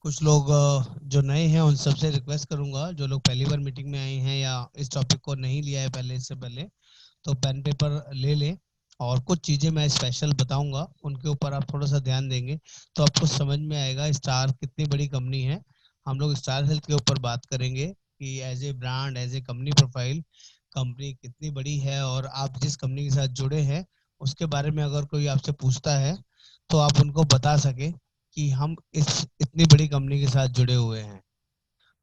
कुछ लोग जो नए हैं उन सबसे रिक्वेस्ट करूंगा, जो लोग पहली बार मीटिंग में आए हैं या इस टॉपिक को नहीं लिया है पहले, इससे पहले, तो पेन पेपर ले लें। और कुछ चीजें मैं स्पेशल बताऊंगा, उनके ऊपर आप थोड़ा सा ध्यान देंगे तो आपको समझ में आएगा स्टार कितनी बड़ी कंपनी है। हम लोग स्टार हेल्थ के ऊपर बात करेंगे कि as a brand, as a company profile, company कितनी बड़ी है, और आप जिस कंपनी के साथ जुड़े हैं उसके बारे में अगर कोई आपसे पूछता है तो आप उनको बता सके कि हम इस इतनी बड़ी कंपनी के साथ जुड़े हुए हैं।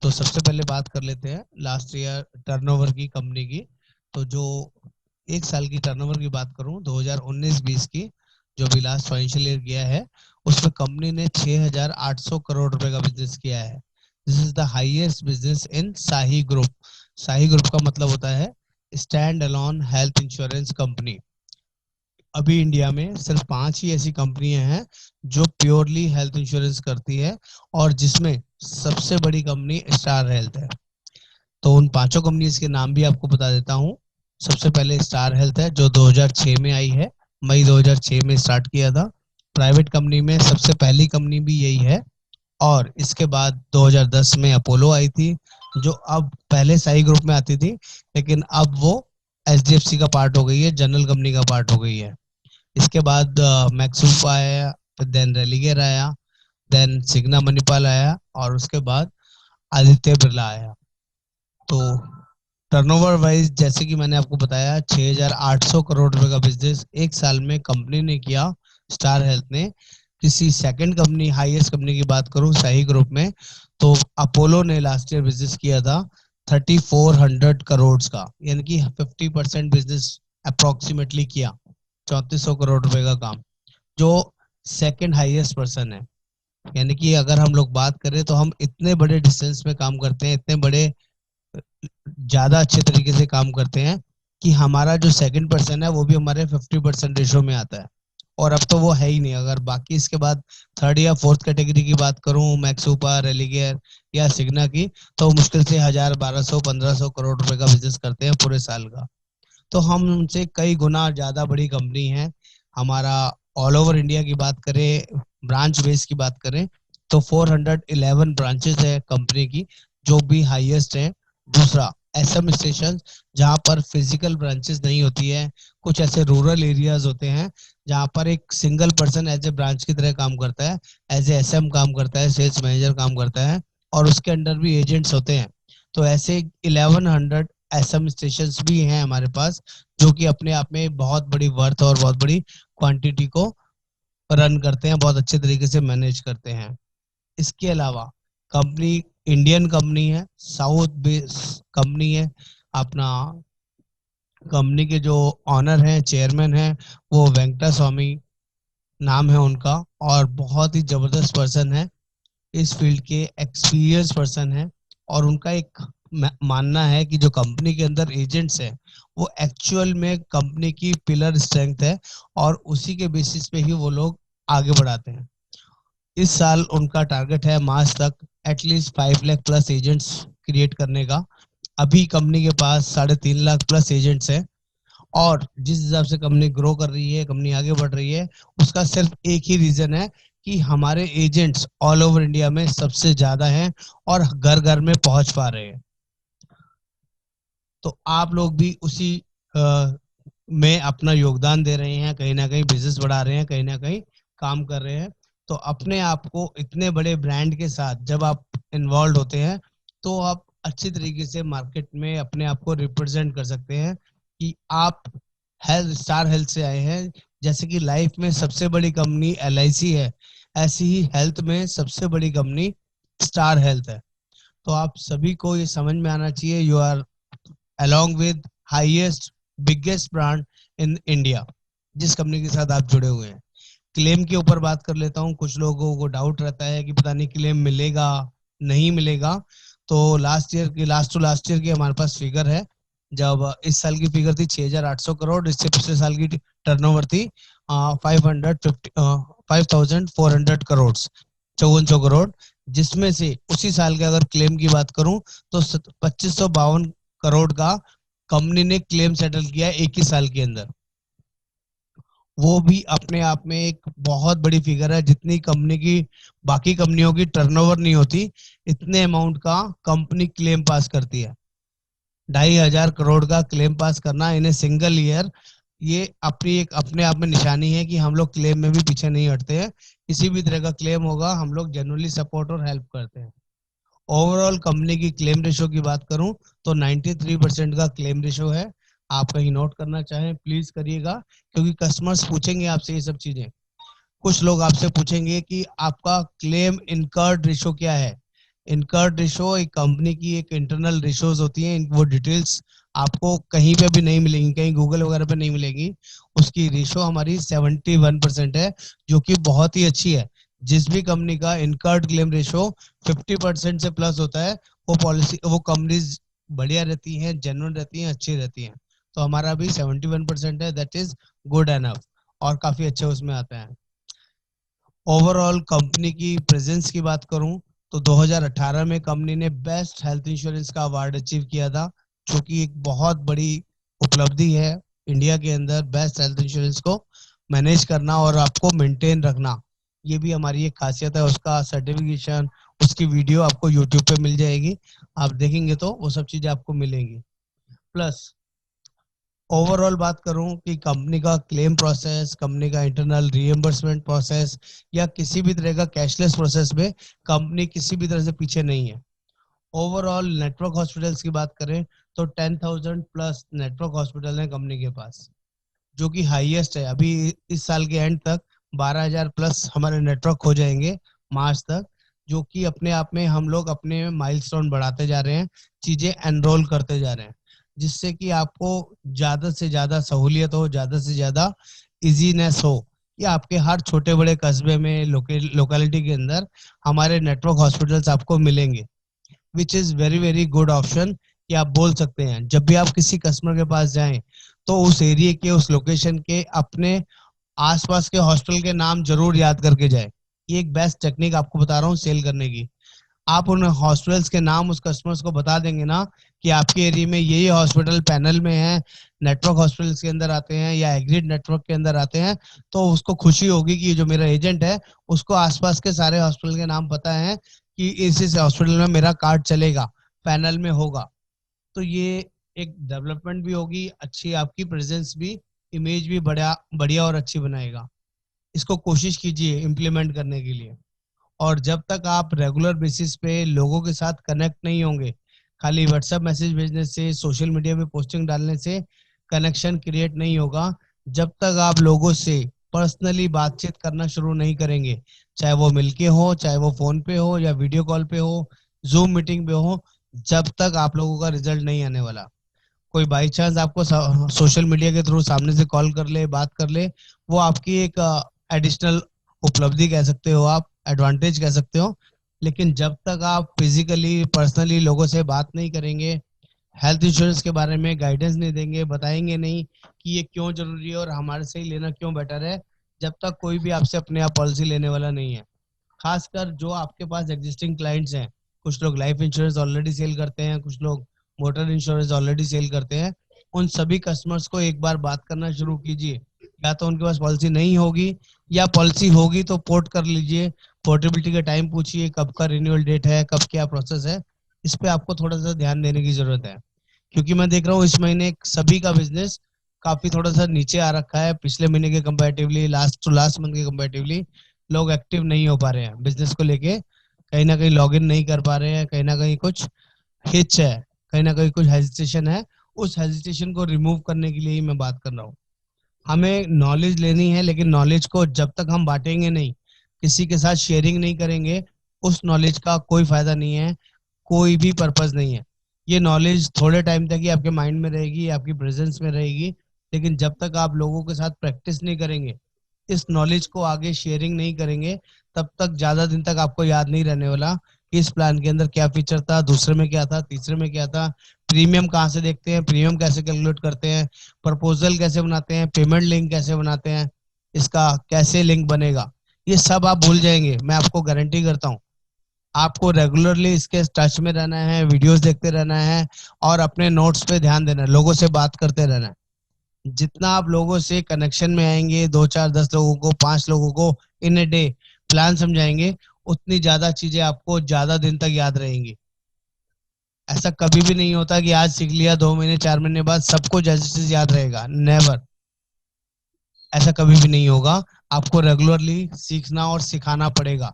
तो सबसे पहले बात कर लेते हैं लास्ट ईयर टर्नओवर की, कंपनी की। तो जो एक साल की टर्नओवर की बात करूं, 2019-20 की, जो भी लास्ट फाइनेंशियल ईयर गया है, उसमें कंपनी ने 6,800 करोड़ रुपए का बिजनेस किया है। This is the highest business in shahi group. Shahi group का मतलब होता है stand alone health insurance company. अभी इंडिया में सिर्फ 5 ही ऐसी कंपनियां हैं जो प्योरली हेल्थ इंश्योरेंस करती है, और जिसमें सबसे बड़ी कंपनी स्टार हेल्थ है। तो उन पांचों कंपनीज के नाम भी आपको बता देता हूँ। सबसे पहले स्टार हेल्थ है, जो 2006 में आई है, मई 2006 में स्टार्ट किया था। प्राइवेट कंपनी में सबसे पहली कंपनी भी यही है। और इसके बाद 2010 में अपोलो आई थी, जो अब पहले साई ग्रुप में आती थी, लेकिन अब वो एचडीएफसी का पार्ट हो गई है, जनरल कंपनी का पार्ट हो गई है। इसके बाद मैक्सूप आया, फिर देन रेलिगेयर आया, देन सिग्ना मणिपाल आया, और उसके बाद आदित्य बिरला आया। तो टर्नओवर वाइज जैसे कि मैंने आपको बताया, 6,800 करोड़ रुपए का बिजनेस एक साल में कंपनी ने किया, स्टार हेल्थ ने। किसी सेकंड कंपनी, हाईएस्ट कंपनी की बात करूं शाही ग्रुप में, तो अपोलो ने लास्ट ईयर बिजनेस किया था 3,400 करोड़ का, यानी कि 50% बिजनेस अप्रोक्सीमेटली किया, 3,400 करोड़ रुपए का काम, जो सेकंड हाईएस्ट पर्सन है। यानी कि अगर हम लोग बात करें तो हम इतने बड़े डिस्टेंस में काम करते हैं, इतने बड़े, ज्यादा अच्छे तरीके से काम करते हैं कि हमारा जो सेकंड पर्सन है वो भी हमारे 50% रेशो में आता है। और अब तो वो है ही नहीं। अगर बाकी इसके बाद थर्ड या फोर्थ कैटेगरी की बात करूं, मैक्सूपा, रेलिगेयर या सिग्ना की, तो मुश्किल से 1,000, 1,200, 1,500 करोड़ रुपए का बिजनेस करते हैं पूरे साल का। तो हम उनसे कई गुना ज्यादा बड़ी कंपनी है। हमारा ऑल ओवर इंडिया की बात करें, ब्रांच बेस की बात करें, तो 411 ब्रांचेस है कंपनी की, जो भी हाईएस्ट है। दूसरा, एसएम स्टेशन, जहां पर फिजिकल ब्रांचेस नहीं होती है, कुछ ऐसे रूरल एरियाज होते हैं जहां पर एक single person as a branch की तरह काम करता है, एज ए एसएम काम करता है, सेल्स मैनेजर काम करता है, और उसके अंडर भी एजेंट्स होते हैं। तो ऐसे 1100 एसएम स्टेशन भी हैं हमारे पास, जो कि अपने आप में बहुत बड़ी वर्थ और बहुत बड़ी क्वांटिटी को रन करते हैं, बहुत अच्छे तरीके से मैनेज करते हैं। इसके अलावा कंपनी इंडियन कंपनी है, साउथ बेस कंपनी है। अपना कंपनी के जो ऑनर हैं, चेयरमैन हैं, वो वेंकटा स्वामी नाम है उनका, और बहुत ही जबरदस्त पर्सन है, इस फील्ड के एक्सपीरियंस पर्सन है। और उनका एक मानना है कि जो कंपनी के अंदर एजेंट्स हैं, वो एक्चुअल में कंपनी की पिलर स्ट्रेंथ है, और उसी के बेसिस पे ही वो लोग आगे बढ़ाते हैं। इस साल उनका टारगेट है मार्च तक at least 5 lakh plus agents create करने का। अभी कंपनी के पास 3.5 लाख प्लस एजेंट्स हैं। और जिस हिसाब से कंपनी ग्रो कर रही है, कंपनी आगे बढ़ रही है, उसका सिर्फ एक ही रीजन है कि हमारे एजेंट्स ऑल ओवर इंडिया में सबसे ज्यादा हैं और घर घर में पहुंच पा रहे हैं। तो आप लोग भी उसी में अपना योगदान दे रहे हैं, कहीं ना कहीं बिजनेस बढ़ा रहे हैं, कहीं ना कहीं काम कर रहे हैं। तो अपने आप को इतने बड़े ब्रांड के साथ जब आप इन्वॉल्व होते हैं, तो आप अच्छी तरीके से मार्केट में अपने आप को रिप्रेजेंट कर सकते हैं कि आप हेल्थ, स्टार हेल्थ से आए हैं। जैसे कि लाइफ में सबसे बड़ी कंपनी एलआईसी है, ऐसी ही हेल्थ में सबसे बड़ी कंपनी स्टार हेल्थ है। तो आप सभी को ये समझ में आना चाहिए, you are along with highest biggest brand in India, जिस कंपनी के साथ आप जुड़े हुए हैं। क्लेम के ऊपर बात कर लेता हूँ। कुछ लोगों को डाउट रहता है कि पता नहीं क्लेम मिलेगा नहीं मिलेगा। तो लास्ट टू लास्ट ईयर की हमारे पास फिगर है। जब इस साल की फिगर थी 6,800 करोड़, इससे पिछले साल की टर्नओवर थी 5,400 करोड़, 5400 करोड़। जिसमें से उसी साल के अगर क्लेम की बात करूं तो 2,552 करोड़ का कंपनी ने क्लेम सेटल किया एक ही साल के अंदर। वो भी अपने आप में एक बहुत बड़ी फिगर है। जितनी कंपनी की, बाकी कंपनियों की टर्नओवर नहीं होती, इतने अमाउंट का कंपनी क्लेम पास करती है। 2,500 करोड़ का क्लेम पास करना इन ए सिंगल ईयर, ये अपनी एक अपने आप में निशानी है कि हम लोग क्लेम में भी पीछे नहीं हटते हैं। किसी भी तरह का क्लेम होगा, हम लोग जनरली सपोर्ट और हेल्प करते हैं। ओवरऑल कंपनी की क्लेम रेशो की बात करूं तो 93% का क्लेम रेशो है। आप कहीं नोट करना चाहें प्लीज करिएगा, क्योंकि कस्टमर्स पूछेंगे आपसे ये सब चीजें। कुछ लोग आपसे पूछेंगे कि आपका क्लेम इनकर्ड रेशो क्या है। इनकर्ड रेशो एक कंपनी की एक इंटरनल रेशोज होती हैं, वो डिटेल्स आपको कहीं पे भी नहीं मिलेंगी, कहीं गूगल वगैरह पे नहीं मिलेंगी। उसकी रेशो हमारी 71% है, जो कि बहुत ही अच्छी है। जिस भी कंपनी का इनकर्ड क्लेम रेशो 50% से प्लस होता है, वो कंपनीज बढ़िया रहती हैं, जेन्युइन रहती हैं, अच्छी रहती हैं। तो हमारा भी 71% है, दैट इज गुड एनफ, और काफी अच्छे उसमें आता है। ओवरऑल कंपनी की प्रेजेंस की बात करूं तो 2018 में कंपनी ने बेस्ट हेल्थ इंश्योरेंस का अवार्ड अचीव किया था, जो कि एक बहुत बड़ी उपलब्धि है। इंडिया के अंदर बेस्ट हेल्थ इंश्योरेंस को मैनेज करना और आपको मेंटेन रखना, ये भी हमारी एक खासियत है। उसका सर्टिफिकेशन, उसकी वीडियो आपको यूट्यूब पे मिल जाएगी, आप देखेंगे तो वो सब चीजें आपको मिलेंगी। प्लस ओवरऑल बात करूं कि कंपनी का क्लेम प्रोसेस, कंपनी का इंटरनल रीएम्बर्समेंट प्रोसेस, या किसी भी तरह का कैशलेस प्रोसेस में कंपनी किसी भी तरह से पीछे नहीं है। ओवरऑल नेटवर्क हॉस्पिटल्स की बात करें तो 10,000 प्लस नेटवर्क हॉस्पिटल है कंपनी के पास, जो कि हाईएस्ट है। अभी इस साल के एंड तक 12,000 प्लस हमारे नेटवर्क हो जाएंगे मार्च तक, जो कि अपने आप में हम लोग अपने माइलस्टोन बढ़ाते जा रहे हैं, चीजें एनरोल करते जा रहे हैं, जिससे कि आपको ज्यादा से ज्यादा सहूलियत हो, ज्यादा से ज्यादा इजीनेस हो, कि आपके हर छोटे बड़े कस्बे में, लोकेलिटी के अंदर हमारे नेटवर्क हॉस्पिटल्स आपको मिलेंगे, which is very very good option. कि आप बोल सकते हैं जब भी आप किसी कस्टमर के पास जाएं तो उस एरिया के, उस लोकेशन के, अपने आसपास के हॉस्पिटल के नाम जरूर याद करके जाए। ये एक बेस्ट टेक्निक आपको बता रहा हूँ सेल करने की। आप उन हॉस्पिटल्स के नाम उस कस्टमर्स को बता देंगे ना कि आपके एरिया में ये हॉस्पिटल पैनल में है, नेटवर्क हॉस्पिटल्स के अंदर आते हैं या एग्रीड नेटवर्क के अंदर आते हैं, तो उसको खुशी होगी कि जो मेरा एजेंट है उसको आसपास के सारे हॉस्पिटल के नाम पता है, कि इस हॉस्पिटल में मेरा कार्ड चलेगा, पैनल में होगा। तो ये एक डेवलपमेंट भी होगी अच्छी, आपकी प्रेजेंस भी, इमेज भी बढ़िया बढ़िया और अच्छी बनाएगा। इसको कोशिश कीजिए इम्प्लीमेंट करने के लिए। और जब तक आप रेगुलर बेसिस पे लोगों के साथ कनेक्ट नहीं होंगे, खाली व्हाट्सएप मैसेज भेजने से, सोशल मीडिया पे पोस्टिंग डालने से कनेक्शन क्रिएट नहीं होगा। जब तक आप लोगों से पर्सनली बातचीत करना शुरू नहीं करेंगे, चाहे वो मिलके हो, चाहे वो फोन पे हो या वीडियो कॉल पे हो, जूम मीटिंग पे हो, जब तक आप लोगों का रिजल्ट नहीं आने वाला। कोई बाई चांस आपको सोशल मीडिया के थ्रू सामने से कॉल कर ले, बात कर ले, वो आपकी एक एडिशनल उपलब्धि कह सकते हो, आप एडवांटेज कह सकते हो। लेकिन जब तक आप फिजिकली पर्सनली लोगों से बात नहीं करेंगे, हेल्थ इंश्योरेंस के बारे में गाइडेंस नहीं देंगे, बताएंगे नहीं कि ये क्यों जरूरी है और हमारे से ही लेना क्यों बेटर है, जब तक कोई भी आपसे अपने आप पॉलिसी लेने वाला नहीं है। खासकर जो आपके पास एग्जिस्टिंग क्लाइंट्स हैं, कुछ लोग लाइफ इंश्योरेंस ऑलरेडी सेल करते हैं, कुछ लोग मोटर इंश्योरेंस ऑलरेडी सेल करते हैं, उन सभी कस्टमर्स को एक बार बात करना शुरू कीजिए। या तो उनके पास पॉलिसी नहीं होगी, या पॉलिसी होगी तो पोर्ट कर लीजिए। पोर्टेबिलिटी का टाइम पूछिए, कब का रिन्यूअल डेट है, कब क्या प्रोसेस है। इस पे आपको थोड़ा सा ध्यान देने की जरूरत है, क्योंकि मैं देख रहा हूँ इस महीने सभी का बिजनेस काफी थोड़ा सा नीचे आ रखा है, पिछले महीने के comparatively, last to last month के कंपैरेटिवली लोग एक्टिव नहीं हो पा रहे हैं बिजनेस को लेके। कहीं ना कहीं लॉग इन नहीं कर पा रहे हैं, कहीं ना कहीं कुछ हिच है, कहीं ना कहीं कुछ हेजिटेशन है। उस हेजिटेशन को रिमूव करने के लिए ही मैं बात कर रहा हूँ। हमें नॉलेज लेनी है, लेकिन नॉलेज को जब तक हम बांटेंगे नहीं, किसी के साथ शेयरिंग नहीं करेंगे, उस नॉलेज का कोई फायदा नहीं है, कोई भी पर्पस नहीं है। ये नॉलेज थोड़े टाइम तक ही आपके माइंड में रहेगी, आपकी प्रेजेंस में रहेगी, लेकिन जब तक आप लोगों के साथ प्रैक्टिस नहीं करेंगे, इस नॉलेज को आगे शेयरिंग नहीं करेंगे, तब तक ज्यादा दिन तक आपको याद नहीं रहने वाला कि इस प्लान के अंदर क्या फीचर था, दूसरे में क्या था, तीसरे में क्या था, प्रीमियम कहाँ से देखते हैं, प्रीमियम कैसे कैलकुलेट करते हैं, प्रपोजल कैसे बनाते हैं, पेमेंट लिंक कैसे बनाते हैं, इसका कैसे लिंक बनेगा। ये सब आप भूल जाएंगे, मैं आपको गारंटी करता हूँ। आपको रेगुलरली इसके टच में रहना है, वीडियोस देखते रहना है, और अपने नोट्स पे ध्यान देना है, लोगों से बात करते रहना है। जितना आप लोगों से कनेक्शन में आएंगे, 2 4 10 लोगों को, 5 लोगों को इन ए डे प्लान समझाएंगे, उतनी ज्यादा चीजें आपको ज्यादा दिन तक याद रहेंगी। ऐसा कभी भी नहीं होता कि आज सीख लिया 2 महीने 4 महीने बाद सबको जैसे चीज याद रहेगा, नेवर। ऐसा कभी भी नहीं होगा। आपको रेगुलरली सीखना और सिखाना पड़ेगा।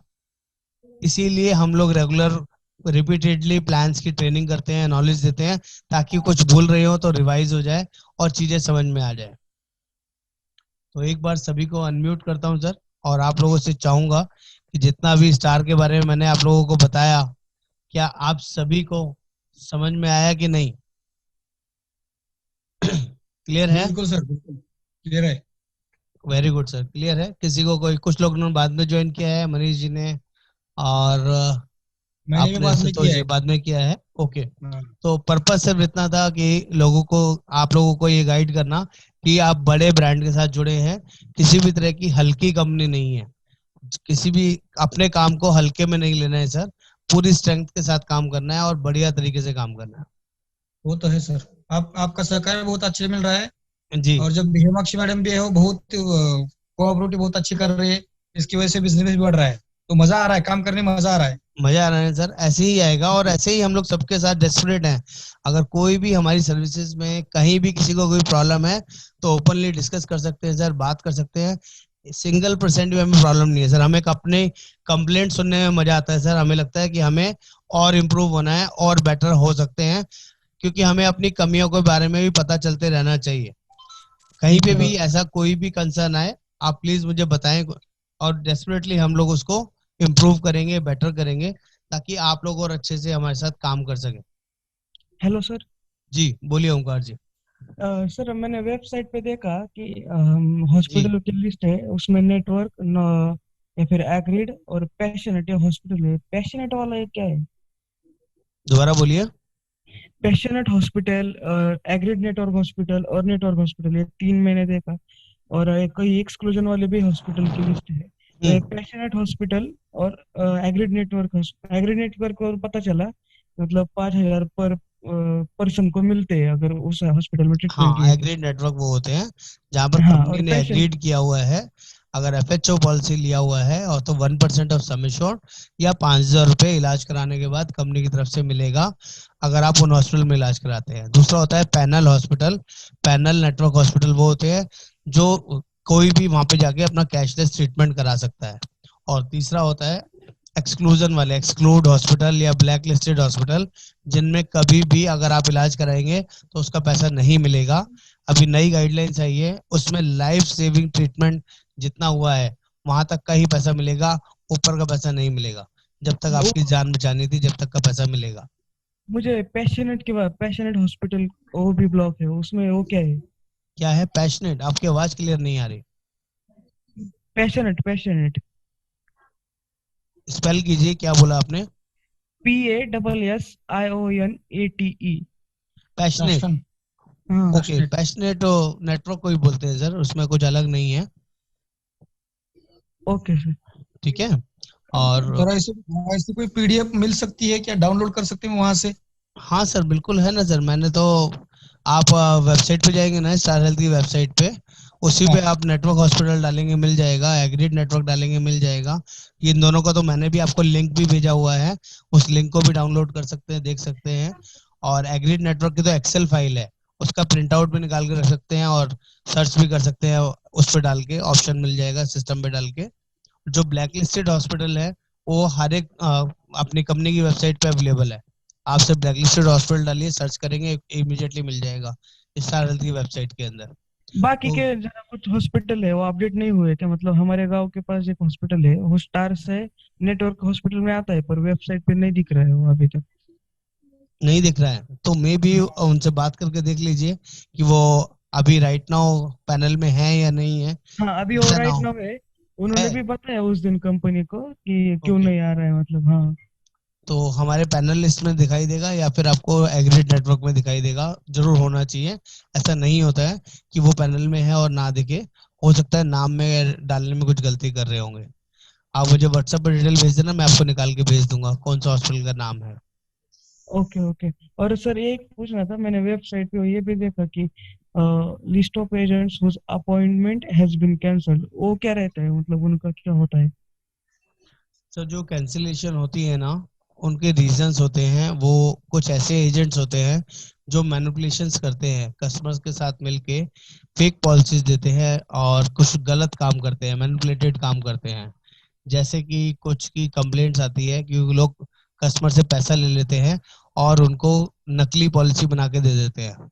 इसीलिए हम लोग रेगुलर रिपीटेडली प्लान्स की ट्रेनिंग करते हैं, नॉलेज देते हैं, ताकि कुछ भूल रहे हो तो रिवाइज हो जाए और चीजें समझ में आ जाए। तो एक बार सभी को अनम्यूट करता हूं सर, और आप लोगों से चाहूंगा कि जितना भी स्टार के बारे में मैंने आप लोगों को बताया, क्या आप सभी को समझ में आया कि नहीं? क्लियर है? बिल्कुल सर, बिल्कुल क्लियर है। वेरी गुड सर, क्लियर है। किसी को कोई, कुछ लोगों ने बाद में ज्वाइन किया है, मनीष जी ने, और मैंने भी आपने बाद में संतोष किया जी है। बाद में किया है। ओके। हाँ। तो पर्पस सिर्फ इतना था कि लोगों को, आप लोगों को ये गाइड करना कि आप बड़े ब्रांड के साथ जुड़े हैं, किसी भी तरह की हल्की कंपनी नहीं है। किसी भी अपने काम को हल्के में नहीं लेना है सर, पूरी स्ट्रेंथ के साथ काम करना है और बढ़िया तरीके से काम करना वो तो है सर। आपका सहकार बहुत अच्छे मिल रहा है। है जी। और जब हेमाक्षी मैडम भी है, वो बहुत कोऑपरेटिव बहुत अच्छी कर रही है। इसकी वजह से बिजनेस भी बढ़ रहा है। तो मजा आ रहा है, काम करने में मजा आ रहा है। मजा आ रहा है सर, ऐसे ही आएगा, और ऐसे ही हम लोग सबके साथ डेस्परेट हैं। अगर कोई भी हमारी सर्विसेज में कहीं भी किसी को कोई प्रॉब्लम है, तो ओपनली डिस्कस कर सकते हैं सर, बात कर सकते हैं। सिंगल% भी हमें प्रॉब्लम नहीं है सर। हमें अपने कंप्लेंट सुनने में मजा आता है सर। हमें लगता है कि हमें और इम्प्रूव होना है और बेटर हो सकते हैं, क्योंकि हमें अपनी कमियों के बारे में भी पता चलते रहना चाहिए। कहीं पे बिल्कुल। भी ऐसा कोई भी कंसर्न आए, आप प्लीज मुझे बताएं, और डेफिनेटली हम लोग उसको इम्प्रूव करेंगे, बेटर करेंगे, ताकि आप लोग और अच्छे से हमारे साथ काम कर सके। Hello sir. जी बोलिए ओंकार जी। सर मैंने वेबसाइट पे देखा कि जी हॉस्पिटल की लिस्ट है, उसमें नेटवर्क न, या फिर एग्रीड और पैशनेट या हॉस्पिटल है। पैशनेट वाला ये क्या है? दोबारा बोलिए। Passionate hospital, agreed network hospital और नेटवर्क हॉस्पिटल, ये तीन मैंने देखा। और कोई एक्सक्लूजन वाले भी हॉस्पिटल की लिस्ट है। तो एक हम्म। पैशनेट हॉस्पिटल और एग्रीड नेटवर्क, एग्रीड नेटवर्क और पता चला मतलब 5,000 पर पर्सन को मिलते हैं अगर उस हॉस्पिटल में ट्रीटमेंट हाँ, लिए तो। एग्रीड नेटवर्क वो होते हैं जहाँ पर हाँ, कंपनी और ने पैशन। एग्रीड किया हुआ है। अगर FHO पॉलिसी लिया हुआ है और तो 1% ऑफ सम एश्योर्ड या 5,000 रुपये इलाज कराने के बाद कंपनी की तरफ से मिलेगा, अगर आप उन हॉस्पिटल में इलाज कराते हैं। दूसरा होता है panel hospital. Panel network hospital वो होते हैं जो कोई भी वहां पे जाके अपना कैशलेस ट्रीटमेंट करा सकता है। और तीसरा होता है एक्सक्लूजन वाले, एक्सक्लूड हॉस्पिटल या ब्लैक लिस्टेड हॉस्पिटल, जिनमें कभी भी अगर आप इलाज कराएंगे तो उसका पैसा नहीं मिलेगा। अभी नई गाइडलाइंस आई है, उसमें लाइफ सेविंग ट्रीटमेंट जितना हुआ है वहां तक का ही पैसा मिलेगा, ऊपर का पैसा नहीं मिलेगा। जब तक वो आपकी जान बचानी थी, जब तक का पैसा मिलेगा। मुझे पैशनेट के बाद, पैशनेट हॉस्पिटल वो भी ब्लॉक है, उसमें वो क्या है? क्या है पैशनेट? आपकी आवाज क्लियर नहीं आ रही। Passionate, passionate. स्पेल कीजिए, क्या बोला आपने? PASSIONATE। पैशनेट। राष्ट्रन। हाँ। ओके, राष्ट्रन। पैशनेट नेटवर्क को ही बोलते हैं सर, उसमें कुछ अलग नहीं है। Okay sir. ठीक है। और सर ऐसे ऐसी कोई पीडीएफ मिल सकती है क्या? डाउनलोड कर सकते हैं वहां से? हाँ सर, बिल्कुल है ना सर। मैंने तो, आप वेबसाइट पे जाएंगे ना, स्टार हेल्थ की वेबसाइट पे, उसी पे हाँ। आप नेटवर्क हॉस्पिटल डालेंगे मिल जाएगा, एग्रीड नेटवर्क डालेंगे मिल जाएगा। ये इन दोनों का तो मैंने भी आपको लिंक भी भेजा हुआ है, उस लिंक को भी डाउनलोड कर सकते हैं, देख सकते हैं। और एग्रीड नेटवर्क की तो एक्सेल फाइल है, उसका प्रिंट आउट भी निकाल के रख सकते हैं, और सर्च भी कर सकते हैं। उस पर डाल के ऑप्शन मिल जाएगा सिस्टम पे डाल के। जो ब्लैक लिस्टेड हॉस्पिटल है, वो हर एक अपनी कंपनी की वेबसाइट पे अवेलेबल है। आप सिर्फ ब्लैक लिस्टेड हॉस्पिटल डालिए, सर्च करेंगे, इमीडिएटली मिल जाएगा स्टार हेल्थ की वेबसाइट के अंदर। बाकी तो के जरा कुछ हॉस्पिटल है वो अपडेट नहीं हुए क्या? मतलब हमारे गांव के पास एक हॉस्पिटल है, वो स्टार से नेटवर्क हॉस्पिटल में आता है, पर वेबसाइट पे नहीं दिख रहा है वो अभी तक। नहीं दिख रहा है, तो मे भी उनसे बात करके देख लीजिए कि वो अभी राइट नाउ पैनल में है या नहीं है। हाँ, अभी वो ऐसा ना राइट हो। नाउ है। उन्होंने है। भी बताया उस दिन कंपनी को कि क्यों ओके। नहीं आ रहा है, मतलब हाँ। तो हमारे पैनल लिस्ट में दिखाई देगा या फिर आपको एग्रीड नेटवर्क में दिखाई देगा, जरूर होना चाहिए। ऐसा नहीं होता है कि वो पैनल में है और ना दिखे। हो सकता है नाम में डालने में कुछ गलती कर रहे होंगे। आप मुझे व्हाट्सएप पर डिटेल भेज देना, मैं आपको निकाल के भेज दूंगा कौन सा हॉस्पिटल का नाम है। Okay okay. और सर एक पूछना था, मैंने वेबसाइट पे ये भी देखा कि list of agents whose appointment has been cancelled, वो क्या रहता है, मतलब उनका क्या होता है? सर जो कैंसिलेशन होती है ना, उनके रीजंस होते हैं। वो कुछ ऐसे एजेंट्स होते हैं जो मैनिपुलेशंस करते हैं, कस्टमर्स के साथ मिलके फेक पॉलिसीज देते हैं और कुछ गलत काम करते हैं, मैनिपुलेटेड काम करते हैं। जैसे कि कुछ की कंप्लेंट्स आती है कि वो लोग कस्टमर से पैसा ले लेते हैं और उनको नकली पॉलिसी बना के दे देते हैं।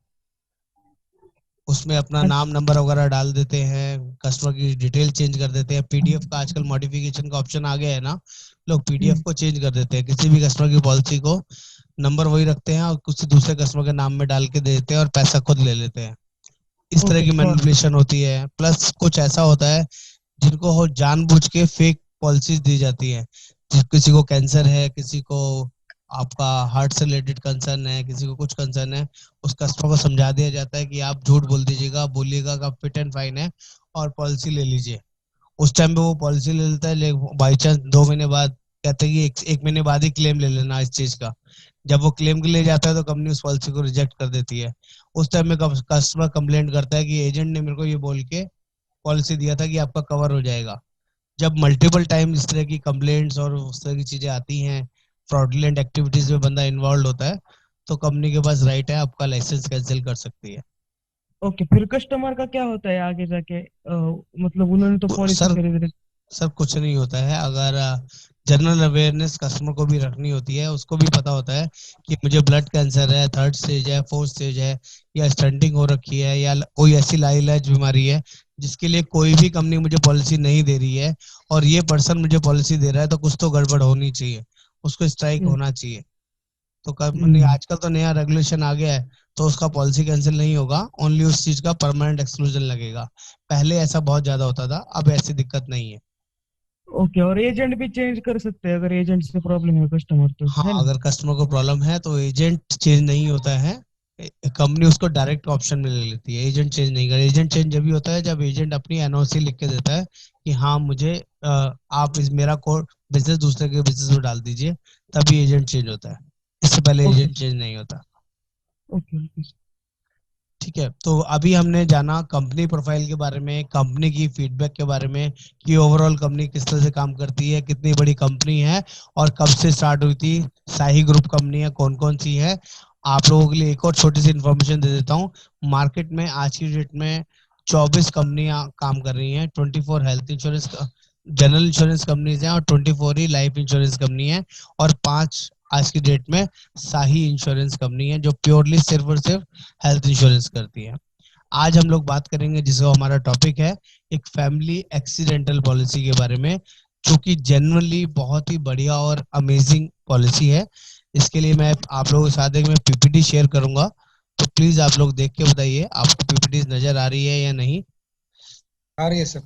उसमें अपना नाम नंबर वगैरह डाल देते हैं, कस्टमर की डिटेल चेंज कर देते हैं। पीडीएफ का आजकल मॉडिफिकेशन का ऑप्शन आ गया है ना, लोग पीडीएफ को चेंज कर देते हैं, किसी भी कस्टमर की पॉलिसी को नंबर वही रखते हैं और कुछ दूसरे कस्टमर के नाम में डाल के दे देते हैं और पैसा खुद ले लेते हैं। इस तरह की मैनिपुलेशन होती है। प्लस कुछ ऐसा होता है जिनको हो जानबूझ के फेक पॉलिसीज दी जाती है। किसी को कैंसर है, किसी को आपका हार्ट से रिलेटेड कंसर्न है, किसी को कुछ कंसर्न है, उस कस्टमर को समझा दिया जाता है कि आप झूठ बोल दीजिएगा, बोलिएगा कि फिट एंड फाइन है और पॉलिसी ले लीजिए। उस टाइम पे वो पॉलिसी ले लेता है, बाई चांस 2 महीने बाद कहते हैं कि एक महीने बाद ही क्लेम ले लेना इस चीज का। जब वो क्लेम के लिए जाता है तो कंपनी उस पॉलिसी को रिजेक्ट कर देती है। उस टाइम में कस्टमर कंप्लेंट करता है कि एजेंट ने मेरे को ये बोल के पॉलिसी दिया था कि आपका कवर हो जाएगा। जब मल्टीपल टाइम इस तरह की कंप्लेंट्स और उस तरह की चीजें आती हैं, फ्रॉडुलेंट एक्टिविटीज में बंदा इन्वॉल्व होता है, तो कंपनी के पास राइट है आपका लाइसेंस कैंसिल कर सकती है। ओके, फिर कस्टमर का क्या होता है आगे जाके? मतलब उन्होंने तो पॉलिसी सर खरीद रही। सर कुछ नहीं होता है। अगर जनरल अवेयरनेस कस्टमर को भी रखनी होती है, उसको भी पता होता है कि मुझे ब्लड कैंसर है, 3rd स्टेज है, 4th स्टेज है, या स्टंटिंग हो रखी है, या कोई ऐसी लाइलाज बीमारी है जिसके लिए कोई भी कंपनी मुझे पॉलिसी नहीं दे रही है, और ये पर्सन मुझे पॉलिसी दे रहा है, तो कुछ तो गड़बड़ होनी चाहिए, उसको स्ट्राइक होना चाहिए। तो कंपनी आजकल तो नया रेगुलेशन आ गया है, तो उसका पॉलिसी कैंसिल नहीं होगा, ओनली उस चीज का परमानेंट एक्सक्लूजन लगेगा। पहले ऐसा बहुत ज्यादा होता था, अब ऐसी दिक्कत नहीं है। ओके, और एजेंट भी चेंज कर सकते हैं अगर एजेंट से प्रॉब्लम है कस्टमर तो, हाँ, है ना? अगर कस्टमर को प्रॉब्लम है तो एजेंट चेंज नहीं होता है, कंपनी उसको डायरेक्ट ऑप्शन में ले लेती है। एजेंट चेंज नहीं कर, एजेंट चेंज जब भी होता है जब एजेंट अपनी एनओसी लिख के देता है कि हाँ मुझे आप इस मेरा कोड बिजनेस दूसरे के बिजनेस में डाल दीजिए, तभी एजेंट चेंज होता है। इससे पहले एजेंट चेंज नहीं होता। ओके। ठीक है, तो अभी हमने जाना कंपनी प्रोफाइल के बारे में, कंपनी की फीडबैक के बारे में कि ओवरऑल कंपनी किस तरह से काम करती है, कितनी बड़ी कंपनी है और कब से स्टार्ट हुई थी, शाही ग्रुप कंपनी है कौन कौन सी है। आप लोगों के लिए एक और छोटी सी इन्फॉर्मेशन दे देता हूँ। मार्केट में आज की डेट में 24 कंपनियां काम कर रही हैं। 24 health insurance general insurance companies हैं और 24 ही लाइफ इंश्योरेंस कंपनी है, और 5 आज की डेट में शाही इंश्योरेंस कंपनी है जो प्योरली सिर्फ और सिर्फ हेल्थ इंश्योरेंस करती है। आज हम लोग बात करेंगे, जिसका हमारा टॉपिक है, एक फैमिली एक्सीडेंटल पॉलिसी के बारे में, जो कि जनरली बहुत ही बढ़िया और अमेजिंग पॉलिसी है। इसके लिए मैं आप लोगों के साथ एक मैं पीपीटी शेयर करूंगा, तो प्लीज आप लोग देख के बताइए आपको पीपीटी नजर आ रही है या नहीं। आ रही है सर।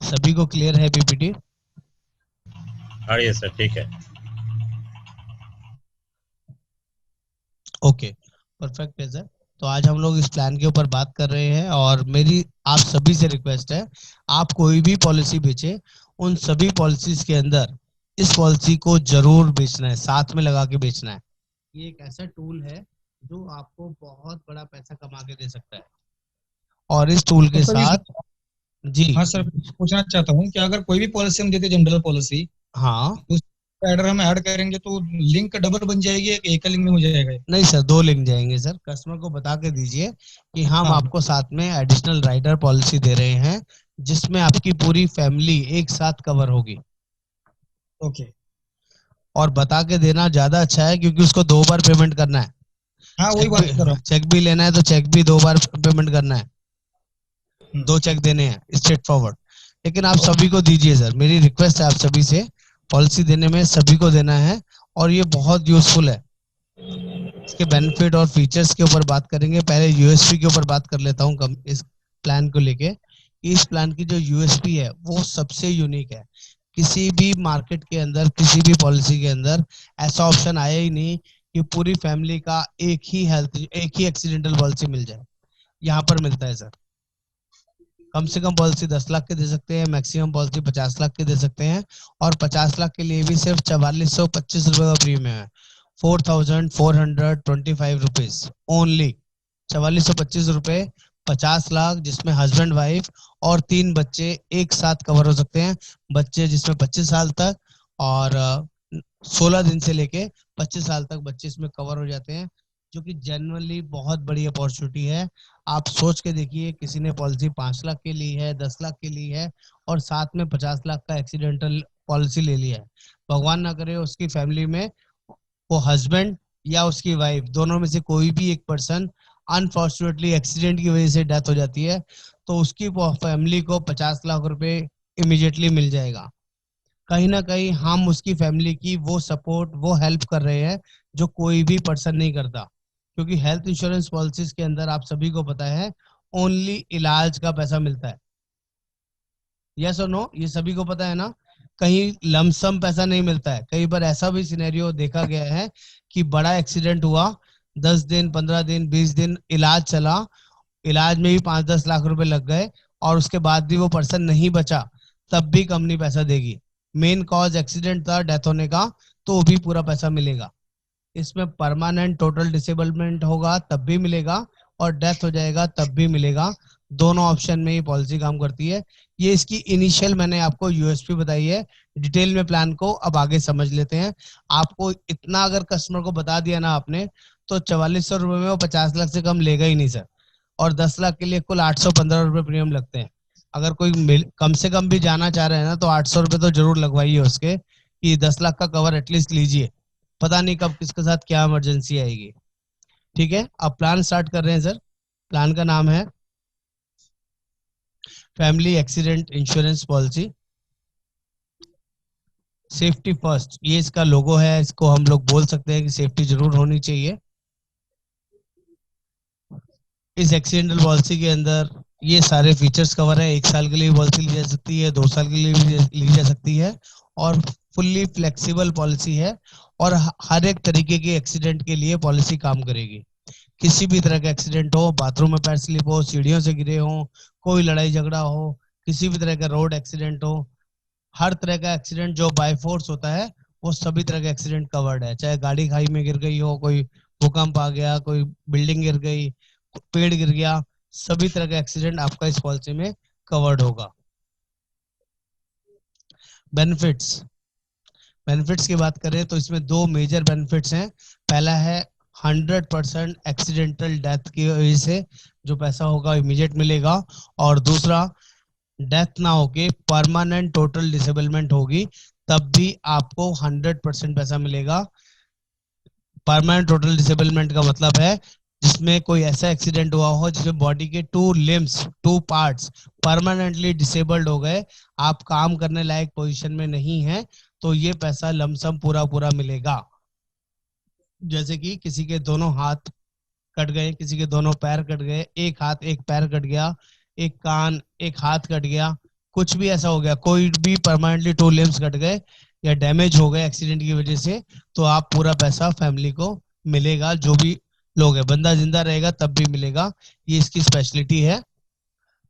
सभी को क्लियर है पीपीटी? आ रही है सर, ठीक है। ओके, परफेक्ट है सर। तो आज हम लोग इस प्लान के ऊपर बात कर रहे हैं, और मेरी आप सभी से रिक्वेस्ट है, आप कोई भी पॉलिसी बेचे, उन सभी पॉलिसीज के अंदर इस पॉलिसी को जरूर बेचना है, साथ में लगा के बेचना है। ये एक ऐसा टूल है जो आपको बहुत बड़ा पैसा कमा के दे सकता है, और इस टूल के साथ जी हाँ सर, पूछना चाहता हूँ कि अगर कोई भी पॉलिसी हम देते जनरल पॉलिसी, हाँ, एडर हम ऐड करेंगे तो लिंक डबल बन जाएगी, एक लिंक में हो जाएगा? नहीं सर, 2 लिंक जाएंगे सर। कस्टमर को बता के दीजिए कि हम आपको साथ में एडिशनल राइडर पॉलिसी दे रहे हैं, जिसमें आपकी पूरी फैमिली एक साथ कवर होगी। ओके। और बता के देना ज्यादा अच्छा है, क्योंकि उसको 2 बार पेमेंट करना है। हाँ, वही बात कर रहा हूँ। चेक भी लेना है तो चेक भी 2 बार पेमेंट करना है, 2 चेक देने हैं स्ट्रेट फॉरवर्ड। लेकिन आप सभी को दीजिए सर, मेरी रिक्वेस्ट है आप सभी से, पॉलिसी देने में सभी को देना है, और ये बहुत यूजफुल है। इसके बेनिफिट और फीचर्स के ऊपर बात करेंगे। पहले यूएसपी के ऊपर बात कर लेता हूँ इस प्लान को लेके। इस प्लान की जो यूएसपी है वो सबसे यूनिक है। किसी भी मार्केट के अंदर, किसी भी पॉलिसी के अंदर ऐसा ऑप्शन आया ही नहीं कि पूरी फैमिली का एक ही एक्सीडेंटल पॉलिसी मिल जाए। यहाँ पर मिलता है सर। कम से कम पॉलिसी 10 लाख के दे सकते हैं, मैक्सिमम पॉलिसी 50 लाख के दे सकते हैं, और 50 लाख के लिए भी सिर्फ 4425 रुपए का प्रीमियम है। 4425 रुपीज ओनली। 4425 रुपए, 50 लाख जिसमें हस्बैंड वाइफ और 3 बच्चे एक साथ कवर हो सकते हैं। बच्चे जिसमें 25 साल तक और 16 दिन से लेके 25 साल तक बच्चे इसमें कवर हो जाते हैं, जो कि जनरली बहुत बड़ी अपॉर्चुनिटी है। आप सोच के देखिए, किसी ने पॉलिसी 5 लाख के ली है, 10 लाख के ली है और साथ में 50 लाख का एक्सीडेंटल पॉलिसी ले लिया है। भगवान ना करे उसकी फैमिली में वो हस्बैंड या उसकी वाइफ दोनों में से कोई भी एक पर्सन अनफॉर्चुनेटली एक्सीडेंट की वजह से डेथ हो जाती है, तो उसकी फैमिली को 50 लाख रुपए इमीडिएटली मिल जाएगा। कहीं ना कहीं हम उसकी फैमिली की वो सपोर्ट, वो हेल्प कर रहे हैं जो कोई भी पर्सन नहीं करता। क्योंकि हेल्थ इंश्योरेंस पॉलिसीज के अंदर आप सभी को पता है ओनली इलाज का पैसा मिलता है। यस और नो, ये सभी को पता है ना। कहीं लमसम पैसा नहीं मिलता है। कई बार ऐसा भी सिनेरियो देखा गया है कि बड़ा एक्सीडेंट हुआ, 10 दिन 15 दिन 20 दिन इलाज चला, इलाज में भी 5-10 लाख रुपए लग गए और उसके बाद भी वो पर्सन नहीं बचा, तब भी कंपनी पैसा देगी। मेन कॉज एक्सीडेंट था डेथ होने का, तो भी पूरा पैसा मिलेगा। इसमें परमानेंट टोटल डिसेबलमेंट होगा तब भी मिलेगा और डेथ हो जाएगा तब भी मिलेगा। दोनों ऑप्शन में ये पॉलिसी काम करती है। ये इसकी इनिशियल मैंने आपको यूएसपी बताई है। डिटेल में प्लान को अब आगे समझ लेते हैं। आपको इतना अगर कस्टमर को बता दिया ना आपने, तो 4400 रुपए में वो 50 लाख से कम लेगा ही नहीं सर। और 10 लाख के लिए कुल 815 रुपए प्रीमियम लगते हैं। अगर कोई कम से कम भी जाना चाह रहे हैं ना, तो 800 रुपए तो जरूर लगवाइए उसके, कि 10 लाख का कवर एटलीस्ट लीजिए। पता नहीं कब किसके साथ क्या इमरजेंसी आएगी। ठीक है, अब प्लान स्टार्ट कर रहे हैं सर। प्लान का नाम है family accident insurance policy, safety first, ये इसका लोगो है। इसको हम लोग बोल सकते हैं कि सेफ्टी जरूर होनी चाहिए। इस एक्सीडेंटल पॉलिसी के अंदर ये सारे फीचर्स कवर है। 1 साल के लिए पॉलिसी ली जा सकती है, 2 साल के लिए भी ली जा सकती है और फुल्ली फ्लेक्सिबल पॉलिसी है और हर एक तरीके के एक्सीडेंट के लिए पॉलिसी काम करेगी। किसी भी तरह का एक्सीडेंट हो, बाथरूम में पैर स्लिप हो, सीढ़ियों से गिरे हो, कोई लड़ाई झगड़ा हो, किसी भी तरह का रोड एक्सीडेंट हो, हर तरह का एक्सीडेंट जो बाय फोर्स होता है वो सभी तरह का एक्सीडेंट कवर्ड है। चाहे गाड़ी खाई में गिर गई हो, कोई भूकंप आ गया, कोई बिल्डिंग गिर गई, पेड़ गिर गया, सभी तरह का एक्सीडेंट आपका इस पॉलिसी में कवर्ड होगा। बेनिफिट्स, बेनिफिट्स की बात करें तो इसमें 2 मेजर बेनिफिट्स हैं। पहला है 100% एक्सीडेंटल डेथ की वजह से जो पैसा होगा इमीडिएट मिलेगा, और दूसरा डेथ ना होके परमानेंट टोटल डिसेबलमेंट होगी तब भी आपको 100% पैसा मिलेगा। परमानेंट टोटल डिसेबलमेंट का मतलब है जिसमें कोई ऐसा एक्सीडेंट हुआ हो जिसमें बॉडी के 2 लिम्स 2 पार्ट्स परमानेंटली डिसेबल्ड हो गए, आप काम करने लायक पोजीशन में नहीं है, तो ये पैसा लमसम पूरा पूरा मिलेगा। जैसे कि किसी के दोनों हाथ कट गए, किसी के दोनों पैर कट गए, एक हाथ एक पैर कट गया, एक कान एक हाथ कट गया, कुछ भी ऐसा हो गया, कोई भी परमानेंटली 2 लिम्स कट गए या डैमेज हो गए एक्सीडेंट की वजह से, तो आप पूरा पैसा फैमिली को मिलेगा। जो भी लोग है, बंदा जिंदा रहेगा तब भी मिलेगा, ये इसकी स्पेशलिटी है।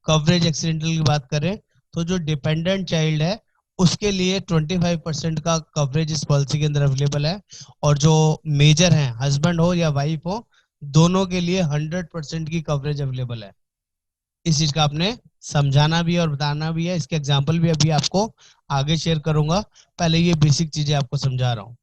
कवरेज एक्सीडेंटल की बात करें तो जो डिपेंडेंट चाइल्ड है उसके लिए 25% का कवरेज इस पॉलिसी के अंदर अवेलेबल है, और जो मेजर है हस्बैंड हो या वाइफ हो, दोनों के लिए 100% की कवरेज अवेलेबल है। इस चीज का आपने समझाना भी और बताना भी है। इसके एग्जाम्पल भी अभी आपको आगे शेयर करूंगा, पहले ये बेसिक चीजें आपको समझा रहा हूँ।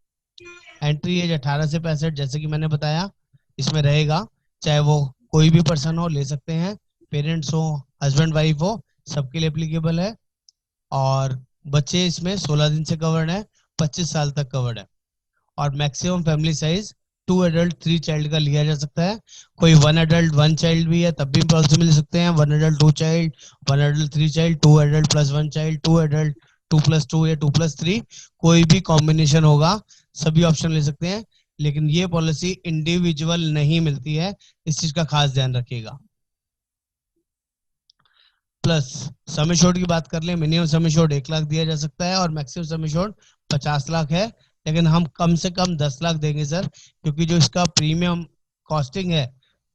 एंट्री एज 18 से 65 जैसे कि मैंने बताया इसमें रहेगा, चाहे वो कोई भी पर्सन हो ले सकते हैं, पेरेंट्स हो, हस्बैंड वाइफ हो, सबके लिए एप्लीकेबल है। और बच्चे इसमें 16 दिन से कवर्ड है, 25 साल तक कवर्ड है। और maximum family size 2 adult 3 child का लिया जा सकता है। कोई 1 एडल्ट 1 चाइल्ड भी है तब भी पॉलिसी मिल सकते हैं। 1 adult 2 child, 1 adult 3 child, 2 adult plus 1 child, 2 adult 2+2 या 2+3, कोई भी कॉम्बिनेशन होगा, सभी ऑप्शन ले सकते हैं। लेकिन ये पॉलिसी इंडिविजुअल नहीं मिलती है, इस चीज का खास ध्यान रखिएगा। प्लस सम एश्योर्ड की बात कर ले, मिनिमम सम एश्योर्ड 1 लाख दिया जा सकता है और मैक्सिमम सम एश्योर्ड 50 लाख है, लेकिन हम कम से कम 10 लाख देंगे सर, क्योंकि जो इसका प्रीमियम कॉस्टिंग है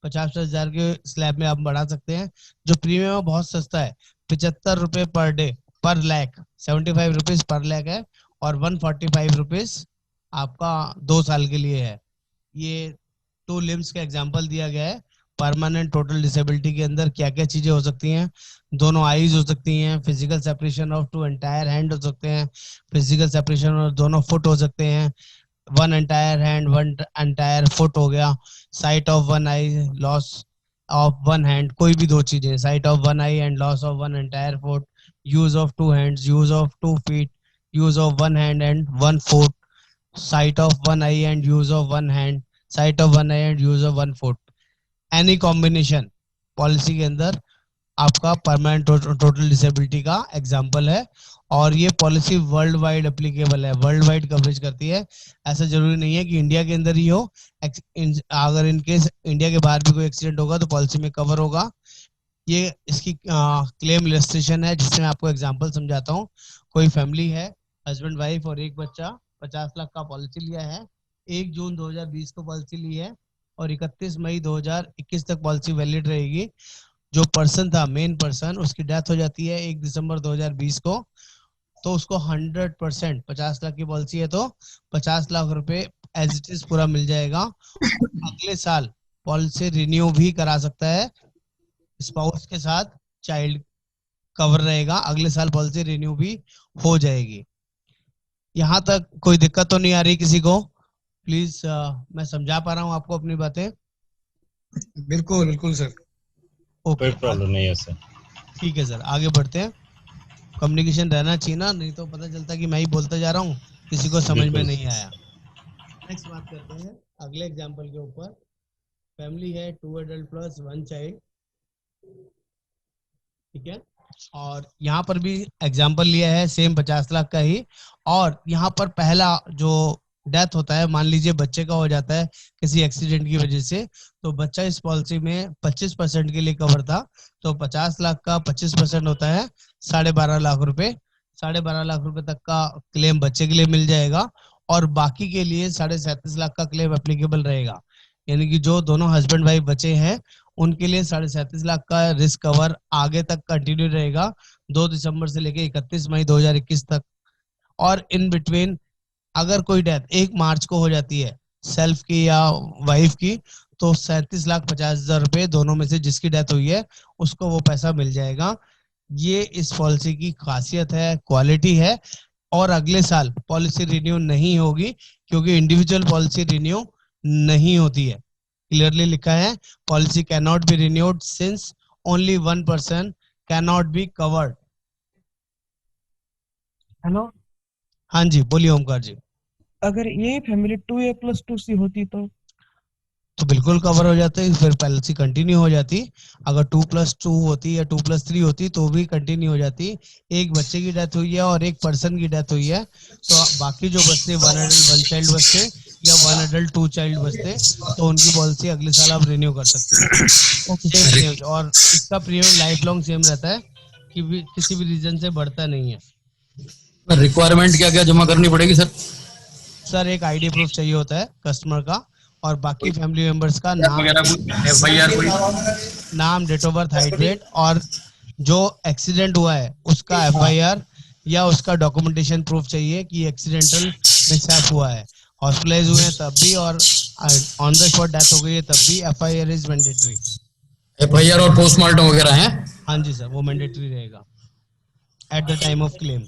50,000 के स्लैब में आप बढ़ा सकते हैं। जो प्रीमियम है बहुत सस्ता है, 75 रुपए पर डे पर लैख, 75 रुपीज पर लैख है, और 145 रुपीज आपका 2 साल के लिए है। ये 2 लिम्स का एग्जाम्पल दिया गया है, परमानेंट टोटल डिसेबिलिटी के अंदर क्या क्या चीजें हो सकती हैं। दोनों आईज हो सकती हैं, physical separation of 2 entire hand हो सकते हैं, फिजिकल सेपरेशन और दोनों फुट हो सकते हैं, 1 एंटायर हैंड 1 एंटायर फुट हो गया, site of 1 I, loss of 1 hand, कोई भी 2 चीजें, site of 1 I and loss of 1 entire foot, use of 2 hands, use of 2 feet, use of 1 hand and 1 foot, sight of 1 eye and use of 1 hand, sight of 1 eye and use of 1 foot, any combination policy के अंदर आपका permanent total disability का example है। और ये policy world wide applicable है, world wide coverage करती है। ऐसा जरूरी नहीं है कि इंडिया के अंदर ही हो, अगर इनकेस इंडिया के बाहर भी कोई एक्सीडेंट होगा तो पॉलिसी में कवर होगा। ये इसकी क्लेम इलस्ट्रेशन है, जिससे मैं आपको एग्जांपल समझाता हूँ। कोई फैमिली है, हस्बैंड वाइफ और एक बच्चा, 50 लाख का पॉलिसी लिया है, 1 जून 2020 को पॉलिसी ली है और 31 मई 2021 तक पॉलिसी वैलिड रहेगी। जो पर्सन था, मेन पर्सन, उसकी डेथ हो जाती है 1 दिसंबर 2020 को, तो उसको 100%, 50 लाख की पॉलिसी है तो 50 लाख रुपए एज इट इज पूरा मिल जाएगा। अगले साल पॉलिसी रिन्यू भी करा सकता है, स्पाउस के साथ चाइल्ड कवर रहेगा, अगले साल पॉलिसी रिन्यू भी हो जाएगी। यहाँ तक कोई दिक्कत तो नहीं आ रही किसी को? प्लीज मैं समझा पा रहा हूँ आपको अपनी बातें? बिल्कुल बिल्कुल सर। ओके, कोई प्रॉब्लम नहीं है सर। ठीक है सर, आगे बढ़ते हैं। कम्युनिकेशन रहना चाहिए ना, नहीं तो पता चलता कि मैं ही बोलता जा रहा हूँ, किसी को समझ में नहीं आया। नेक्स्ट बात करते हैं अगले एग्जाम्पल के ऊपर। फैमिली है 2 एडल्ट प्लस 1 चाइल्ड, ठीक है। और यहाँ पर भी एग्जाम्पल लिया है सेम 50 लाख का ही। और यहाँ पर पहला जो डेथ होता है, मान लीजिए बच्चे का हो जाता है किसी एक्सीडेंट की वजह से, तो बच्चा इस पॉलिसी में 25% के लिए कवर था, तो 50 लाख का 25% होता है 12.5 लाख रुपए। 12.5 लाख रुपए तक का क्लेम बच्चे के लिए मिल जाएगा और बाकी के लिए 37.5 लाख का क्लेम एप्लीकेबल रहेगा। यानी कि जो दोनों हस्बैंड वाइफ बचे हैं उनके लिए 37.5 लाख का रिस्क कवर आगे तक कंटिन्यू रहेगा, 2 दिसंबर से लेके 31 मई 2021 तक। और इन बिटवीन अगर कोई डेथ 1 मार्च को हो जाती है, सेल्फ की या वाइफ की, तो 37,50,000 रुपए दोनों में से जिसकी डेथ हुई है उसको वो पैसा मिल जाएगा। ये इस पॉलिसी की खासियत है, क्वालिटी है। और अगले साल पॉलिसी रिन्यू नहीं होगी क्योंकि इंडिविजुअल पॉलिसी रिन्यू नहीं होती है। क्लियरली लिखा है, policy can not be renewed since only 1 person can not be covered. Hello, हाँ जी, बोलिए ओमकार जी। अगर ये फैमिली 2A + 2C होती तो बिल्कुल कवर हो जाते, फिर पॉलिसी कंटिन्यू हो जाती। अगर 2+2 होती या 2+3 होती तो भी कंटिन्यू हो जाती। एक बच्चे की डेथ हुई है और एक पर्सन की डेथ हुई है, तो बाकी जो बचते 1 एडल्ट 1 चाइल्ड बचते या 1 एडल्ट 2 चाइल्ड बचते, तो उनकी पॉलिसी अगले साल आप रिन्यू कर सकते हैं। और इसका प्रीमियम लाइफ लॉन्ग सेम रहता है कि किसी भी रीजन से बढ़ता नहीं है। रिक्वायरमेंट क्या क्या जमा करनी पड़ेगी सर? सर एक आईडी प्रूफ चाहिए होता है कस्टमर का, और बाकी फैमिली मेंबर्स का नाम, नाम, date of birth, height, weight, और जो एक्सीडेंट हुआ है उसका FIR या उसका डॉक्यूमेंटेशन प्रूफ चाहिए कि एक्सीडेंटल मिसहैप हुआ है। हॉस्पिटलाइज हुए हैं तब भी और ऑन द स्पॉट डेथ हो गई है तब भी FIR इज मैंडेटरी। FIR और पोस्टमार्टम वगैरह हैं? हाँ जी सर, वो मैंडेटरी रहेगा eight the time of claim.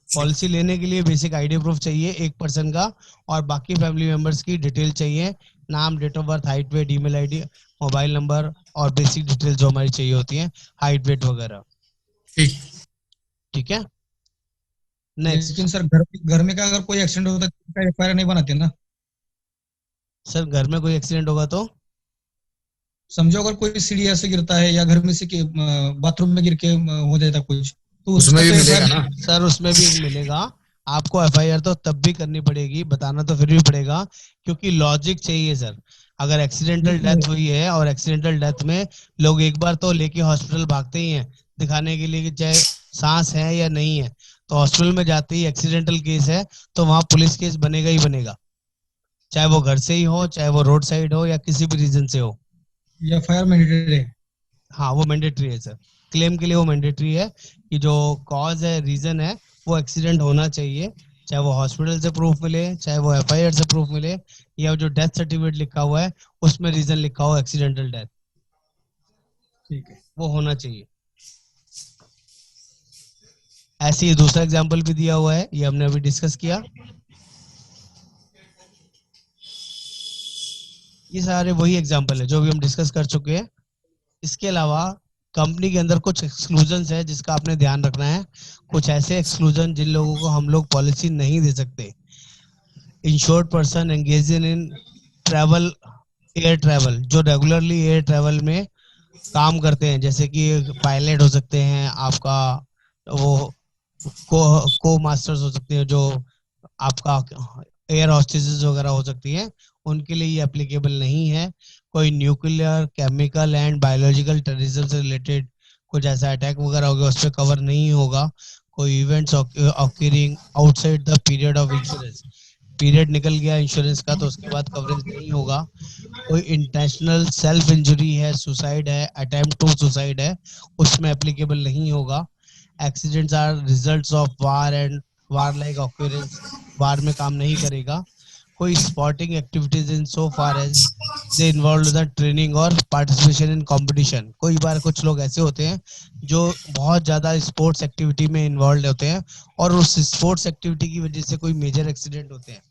Policy लेने के लिए बेसिक आईडी प्रूफ चाहिए एक पर्सन का, और बाकी फैमिली मेंबर्स की डिटेल चाहिए, नाम, date of birth, height, weight, email ID, mobile number और बेसिक डिटेल जो हमारी चाहिए होती है, हाइट, वेट वगैरह। ठीक है। नेक्स्ट। लेकिन सर घर में का अगर कोई एक्सीडेंट होता है तो FIR नहीं बनाते ना सर? घर में कोई एक्सीडेंट होगा तो समझो अगर कोई सीढ़ी ऐसे गिरता है या घर में से बाथरूम में गिर के हो जाता कुछ, तो उसमें भी मिलेगा ना सर? उसमें भी मिलेगा आपको। FIR तो तब भी करनी पड़ेगी, बताना तो फिर भी पड़ेगा, क्योंकि लॉजिक चाहिए सर। अगर एक्सीडेंटल डेथ हुई है और एक्सीडेंटल डेथ में लोग एक बार तो लेके हॉस्पिटल भागते ही हैं दिखाने के लिए कि चाहे सांस है या नहीं है, तो हॉस्पिटल में जाते ही एक्सीडेंटल केस है तो वहां पुलिस केस बनेगा ही बनेगा, चाहे वो घर से ही हो, चाहे वो रोड साइड हो या किसी भी रीजन से हो। FIR मैंडेटरी है? हाँ, वो मैंडेटरी है सर। क्लेम के लिए वो मैंडेटरी है कि जो कॉज है, रीजन है, वो एक्सीडेंट होना चाहिए, चाहे वो हॉस्पिटल से प्रूफ मिले, चाहे वो FIR से प्रूफ मिले, या जो डेथ सर्टिफिकेट लिखा हुआ है उसमें रीजन लिखा हो एक्सीडेंटल डेथ। ठीक है। वो होना चाहिए। ऐसे ही दूसरा एग्जाम्पल भी दिया हुआ है, ये हमने अभी डिस्कस किया। ये सारे वही एग्जाम्पल है जो भी हम डिस्कस कर चुके हैं। इसके अलावा कंपनी के अंदर कुछ एक्सक्लूजन है जिसका आपने ध्यान रखना है। कुछ ऐसे एक्सक्लूजन जिन लोगों को हम लोग पॉलिसी नहीं दे सकते। Insured person engage in travel, air travel, जो रेगुलरली एयर ट्रैवल में काम करते हैं, जैसे कि पायलट हो सकते हैं, आपका वो को मास्टर्स हो सकते हैं, जो आपका एयर हॉस्टेसेस वगैरह हो सकती हैं, उनके लिए ये एप्लीकेबल नहीं है। कोई nuclear, chemical and biological terrorism से रिलेटेड कुछ ऐसा अटैक वगैरह हो गया, उस पर कवर नहीं होगा। कोई events occurring outside the period of insurance, period निकल गया इंश्योरेंस का तो उसके बाद कवरेज नहीं होगा। कोई इंटेंशनल सेल्फ इंजरी है, सुसाइड है, अटेम्प्ट टू सुसाइड है, उसमें एप्लीकेबल नहीं होगा। Accidents are results of war and war like occurrence, war में काम नहीं करेगा। कोई sporting activities in so far as they involve the training or participation in competition. कोई बार कुछ लोग ऐसे होते हैं जो बहुत ज्यादा स्पोर्ट्स एक्टिविटी में इन्वॉल्व होते हैं और उस स्पोर्ट्स एक्टिविटी की वजह से कोई मेजर एक्सीडेंट होते हैं,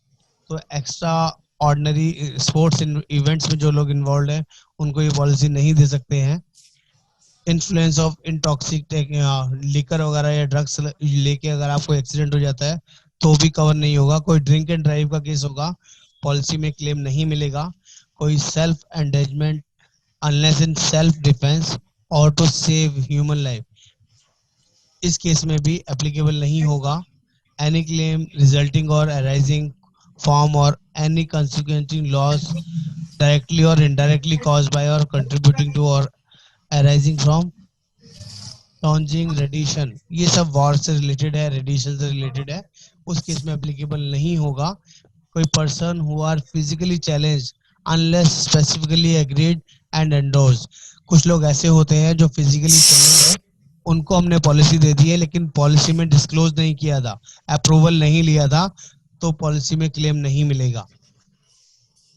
तो एक्स्ट्रा ऑर्डिनरी स्पोर्ट्स इवेंट्स में जो लोग इन्वॉल्व हैं उनको ये पॉलिसी नहीं दे सकते हैं। इन्फ्लुएंस ऑफ इंटॉक्सिक लिकर वगैरह या ड्रग्स लेके अगर आपको एक्सीडेंट हो जाता है तो भी कवर नहीं होगा। कोई ड्रिंक एंड ड्राइव का केस होगा, पॉलिसी में क्लेम नहीं मिलेगा। कोई self endangerment unless in self defence or to save human life, इस केस में भी एप्लीकेबल नहीं होगा। Any claim resulting or arising from or any consequential loss directly or indirectly caused by or contributing to or arising from launching radiation, ये सब war से related है, radiation से रिलेटेड है, उस केस में एप्लीकेबल नहीं होगा। कोई person who are physically challenge unless specifically agreed and endorse, कुछ लोग ऐसे होते हैं जो फिजिकली चैलेंज है, उनको हमने पॉलिसी दे दी है लेकिन पॉलिसी में डिस्क्लोज नहीं किया था, अप्रूवल नहीं लिया था, तो पॉलिसी में क्लेम नहीं मिलेगा।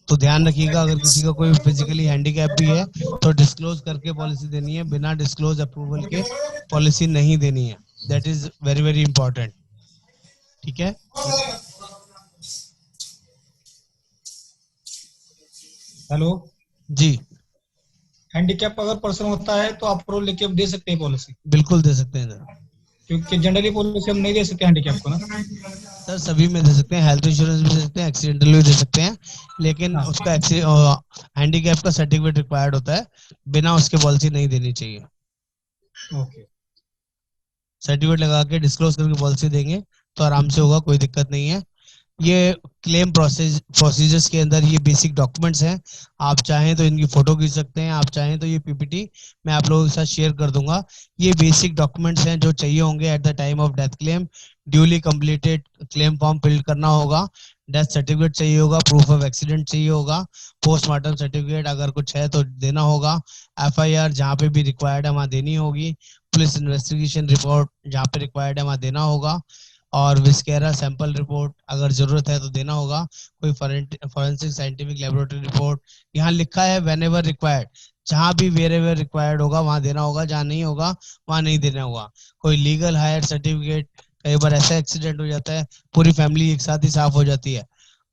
तो ध्यान रखिएगा, अगर किसी का कोई फिजिकली हैंडीकैप भी है तो डिस्क्लोज करके पॉलिसी देनी है, बिना डिस्क्लोज अप्रूवल के पॉलिसी नहीं देनी है। That is very very important. ठीक है, हेलो जी हैंडीकैप अगर पर्सन होता है तो आप अप्रूवल लेके दे सकते हैं पॉलिसी? बिल्कुल दे सकते हैं सर, क्योंकि जनरली पॉलिसी हम नहीं दे सकते हैंडीकैप को ना सर। सभी में दे सकते हैं, हेल्थ इंश्योरेंस भी दे सकते हैं, एक्सीडेंटल भी दे सकते हैं, लेकिन हाँ। उसका हैंडीकैप का सर्टिफिकेट रिक्वायर्ड होता है, बिना उसके पॉलिसी नहीं देनी चाहिए। ओके, सर्टिफिकेट लगा के डिस्क्लोज करके पॉलिसी देंगे तो आराम से होगा, कोई दिक्कत नहीं है। ये क्लेम प्रोसीजर्स के अंदर ये बेसिक डॉक्यूमेंट्स हैं, आप चाहें तो इनकी फोटो खींच सकते हैं, आप चाहें तो ये पीपीटी मैं आप लोगों के साथ शेयर कर दूंगा। ये बेसिक डॉक्यूमेंट्स हैं जो चाहिए होंगे at the time of death claim. Duly completed claim form fill करना होगा, डेथ सर्टिफिकेट चाहिए होगा, प्रूफ ऑफ एक्सीडेंट चाहिए होगा, पोस्टमार्टम सर्टिफिकेट अगर कुछ है तो देना होगा, एफआईआर जहाँ पे भी रिक्वायर्ड है वहाँ देनी होगी, पुलिस इन्वेस्टिगेशन रिपोर्ट जहाँ पे रिक्वायर्ड है वहाँ देना होगा, और विस्केरा सैंपल रिपोर्ट अगर जरूरत है तो देना होगा। कोई फॉरेंसिक साइंटिफिक लेबोरेटरी रिपोर्ट, यहाँ लिखा है व्हेनेवर रिक्वायर्ड, जहाँ भी वेरेवर रिक्वायर्ड होगा वहाँ देना होगा, जहाँ नहीं होगा वहाँ नहीं देना होगा। कोई लीगल हायर सर्टिफिकेट, कई बार ऐसा एक्सीडेंट हो जाता है पूरी फैमिली एक साथ ही साफ हो जाती है,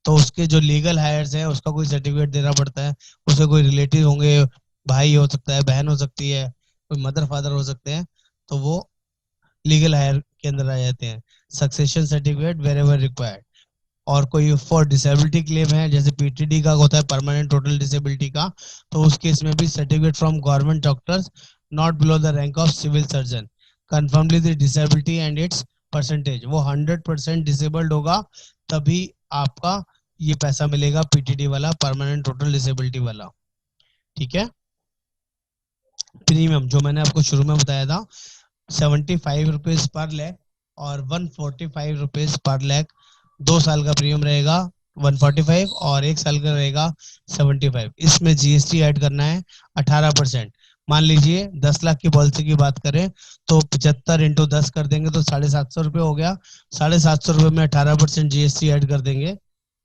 तो उसके जो लीगल हायर्स है उसका कोई सर्टिफिकेट देना पड़ता है। उसके कोई रिलेटिव होंगे, भाई हो सकता है, बहन हो सकती है, कोई मदर फादर हो सकते हैं, तो वो लीगल हायर के अंदर आ जाते हैं। Succession certificate wherever required. और कोई फॉर डिसेबिलिटी क्लेम है, जैसे पीटीडी का होता है परमानेंट टोटल डिसेबिलिटी का, तो उस केस में भी certificate from government doctors not below the rank of civil surgeon confirming the disability and its percentage. वो 100% डिसेबल्ड होगा तभी आपका ये पैसा मिलेगा, पीटीडी वाला, परमानेंट टोटल डिसेबिलिटी वाला। ठीक है, प्रीमियम जो मैंने आपको शुरू में बताया था 75 रुपीज पर लैख और 145 रुपीज पर लैख, 2 साल का प्रीमियम रहेगा 145 और 1 साल का रहेगा 75। इसमें जीएसटी ऐड करना है 18%। मान लीजिए 10 लाख की पॉलिसी की बात करें तो 75 इंटू 10 कर देंगे तो 750 रुपये हो गया। 750 रुपये में 18% जीएसटी ऐड कर देंगे